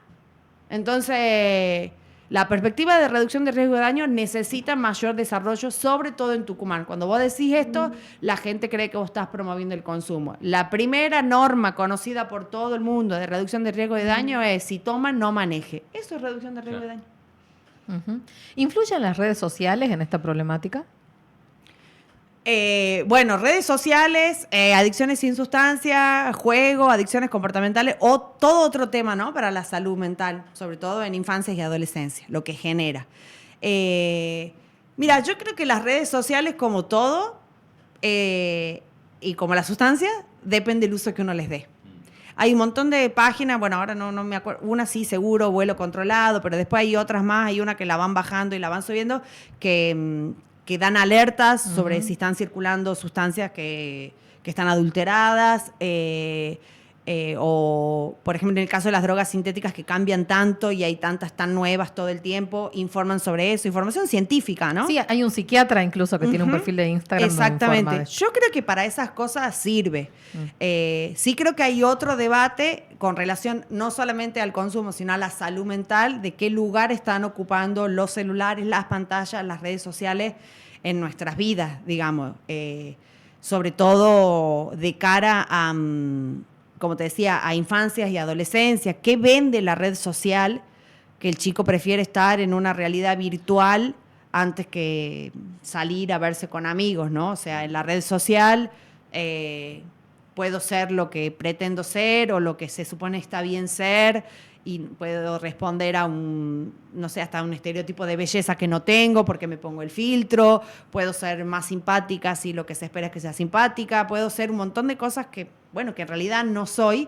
Entonces, la perspectiva de reducción de riesgo de daño necesita mayor desarrollo, sobre todo en Tucumán. Cuando vos decís esto, la gente cree que vos estás promoviendo el consumo. La primera norma conocida por todo el mundo de reducción de riesgo de daño es: si toma, no maneje. Eso es reducción de riesgo de daño. ¿Influyen las redes sociales en esta problemática? Redes sociales, adicciones sin sustancia, juego, adicciones comportamentales o todo otro tema, ¿no? Para la salud mental, sobre todo en infancias y adolescencia, lo que genera. Mira, yo creo que las redes sociales, como todo, y como la sustancia, depende del uso que uno les dé. Hay un montón de páginas, bueno, ahora no me acuerdo, una sí seguro, vuelo controlado, pero después hay otras más, hay una que la van bajando y la van subiendo, que dan alertas sobre si están circulando sustancias que están adulteradas, o, por ejemplo, en el caso de las drogas sintéticas que cambian tanto y hay tantas tan nuevas todo el tiempo, informan sobre eso, información científica, ¿no? Sí, hay un psiquiatra incluso que tiene un perfil de Instagram. Exactamente. Yo creo que para esas cosas sirve. Sí creo que hay otro debate con relación no solamente al consumo, sino a la salud mental, de qué lugar están ocupando los celulares, las pantallas, las redes sociales en nuestras vidas, digamos. Sobre todo de cara a, como te decía, a infancias y adolescencias. ¿Qué vende la red social? Que el chico prefiere estar en una realidad virtual antes que salir a verse con amigos, ¿no? O sea, en la red social puedo ser lo que pretendo ser o lo que se supone está bien ser, y puedo responder a hasta un estereotipo de belleza que no tengo porque me pongo el filtro, puedo ser más simpática si lo que se espera es que sea simpática, puedo ser un montón de cosas que en realidad no soy,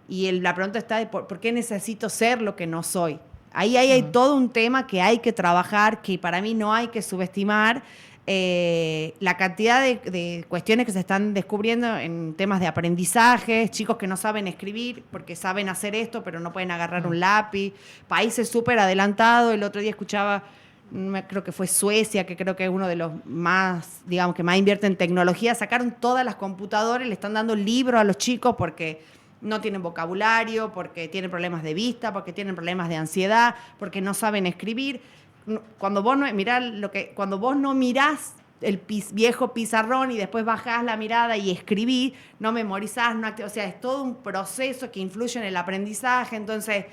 y la pregunta está de ¿por qué necesito ser lo que no soy? Ahí hay todo un tema que hay que trabajar, que para mí no hay que subestimar, la cantidad de cuestiones que se están descubriendo en temas de aprendizaje, chicos que no saben escribir porque saben hacer esto, pero no pueden agarrar un lápiz, países súper adelantados. El otro día escuchaba, creo que fue Suecia, que creo que es uno de los más, digamos, que más invierte en tecnología, sacaron todas las computadoras, le están dando libros a los chicos porque no tienen vocabulario, porque tienen problemas de vista, porque tienen problemas de ansiedad, porque no saben escribir. Cuando vos no mirás el viejo pizarrón y después bajás la mirada y escribís, no memorizás, o sea, es todo un proceso que influye en el aprendizaje. Entonces,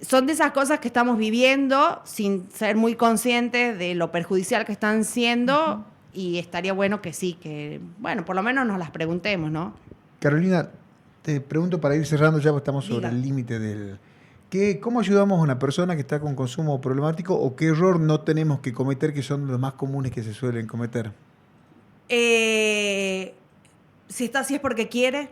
son de esas cosas que estamos viviendo sin ser muy conscientes de lo perjudicial que están siendo, y estaría bueno que sí, que, bueno, por lo menos nos las preguntemos, ¿no? Carolina, te pregunto para ir cerrando ya, porque estamos sobre el límite del... ¿Cómo ayudamos a una persona que está con consumo problemático, o qué error no tenemos que cometer, que son los más comunes que se suelen cometer? Si está así es porque quiere,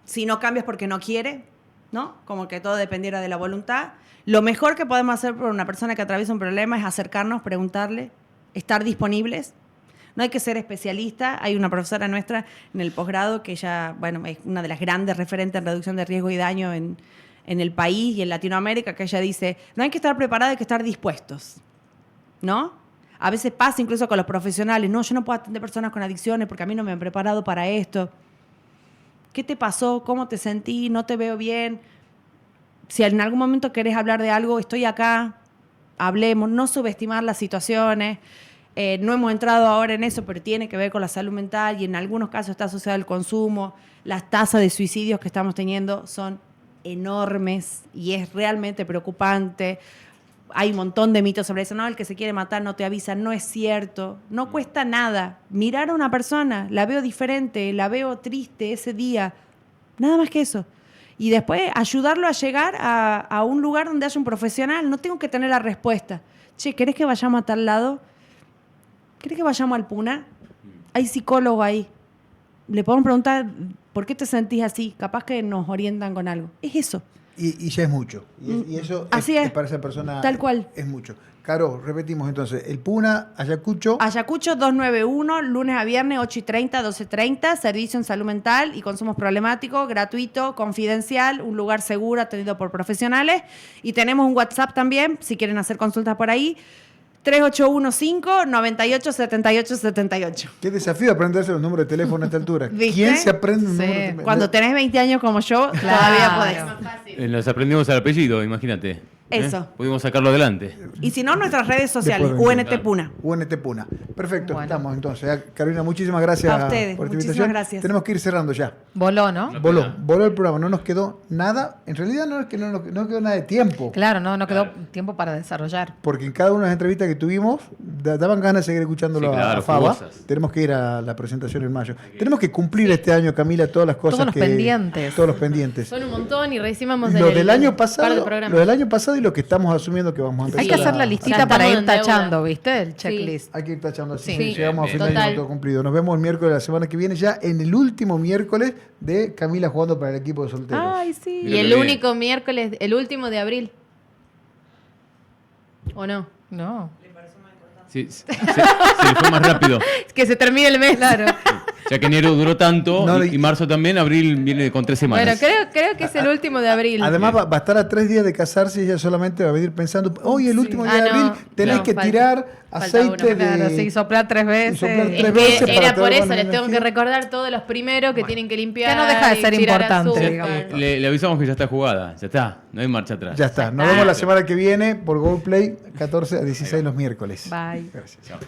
si no cambia es porque no quiere, ¿no? Como que todo dependiera de la voluntad. Lo mejor que podemos hacer por una persona que atraviesa un problema es acercarnos, preguntarle, estar disponibles. No hay que ser especialista. Hay una profesora nuestra en el posgrado que ella, bueno, es una de las grandes referentes en reducción de riesgo y daño en el país y en Latinoamérica, que ella dice, no hay que estar preparados, hay que estar dispuestos, ¿no? A veces pasa incluso con los profesionales, no, yo no puedo atender personas con adicciones porque a mí no me han preparado para esto. ¿Qué te pasó? ¿Cómo te sentí? ¿No te veo bien? Si en algún momento querés hablar de algo, estoy acá, hablemos, no subestimar las situaciones. No hemos entrado ahora en eso, pero tiene que ver con la salud mental y en algunos casos está asociado al consumo. Las tasas de suicidios que estamos teniendo son enormes y es realmente preocupante. Hay un montón de mitos sobre eso. No, el que se quiere matar no te avisa. No es cierto. No cuesta nada. Mirar a una persona, la veo diferente, la veo triste ese día. Nada más que eso. Y después ayudarlo a llegar a un lugar donde haya un profesional. No tengo que tener la respuesta. Che, ¿querés que vayamos a tal lado? ¿Querés que vayamos al Puna? Hay psicólogo ahí. Le podemos preguntar, ¿por qué te sentís así? Capaz que nos orientan con algo. Es eso. Y ya es mucho. Y eso así es para esa persona. Tal cual. Es mucho. Caro, repetimos entonces. El Puna, Ayacucho. Ayacucho 291, lunes a viernes, 8:30, 12:30. Servicio en salud mental y consumos problemáticos, gratuito, confidencial, un lugar seguro, atendido por profesionales. Y tenemos un WhatsApp también, si quieren hacer consultas por ahí. 3815-987878. Qué desafío aprenderse los números de teléfono a esta altura. ¿Viste? ¿Quién se aprende un número de teléfono? Cuando tenés 20 años como yo, todavía podés. Nos aprendimos el apellido, imagínate. Eso. Pudimos sacarlo adelante. Y si no, nuestras redes sociales, UNT Puna. UNT Puna. Perfecto, estamos entonces. Carolina, muchísimas gracias a ustedes, por esta muchísimas invitación. gracias. Tenemos que ir cerrando ya. Voló, ¿no? Voló el programa, no nos quedó nada. En realidad no es que no quedó nada de tiempo. Claro, no quedó tiempo para desarrollar. Porque en cada una de las entrevistas que tuvimos, daban ganas de seguir escuchándolo a Faba. Tenemos que ir a la presentación en mayo. Tenemos que cumplir este año, Camila, todas las cosas todos los pendientes. Todos los pendientes. Son un montón y recién vamos lo del año pasado y lo que estamos asumiendo que vamos a empezar. Hay que hacer la listita para ir tachando, ¿viste? El checklist. Sí. Hay que ir tachando así. Sí. Llegamos a final de año todo cumplido. Nos vemos el miércoles de la semana que viene, ya en el último miércoles de Camila jugando para el equipo de solteros. Ay, sí. Y el único miércoles, el último de abril. ¿O no? No. Sí, se le fue más rápido. Es que se termine el mes. Claro. Ya que enero duró tanto y marzo también, abril viene con 3 semanas. Bueno, creo que es el último de abril. Además va a estar a 3 días de casarse y ella solamente va a venir pensando, hoy el último día de abril tenés que tirar aceite de... soplar 3 veces. Era por eso, les tengo que recordar todos los primeros que tienen que limpiar. Que no deja de ser importante, digamos. Le avisamos que ya está jugada, ya está, no hay marcha atrás. Ya está, nos vemos la semana que viene por Go Play, 14 a 16 los miércoles. Bye. Gracias. Chao.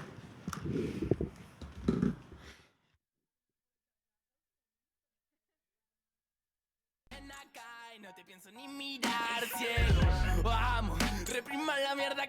No te pienso ni mirar, ciego. Vamos, reprima la mierda.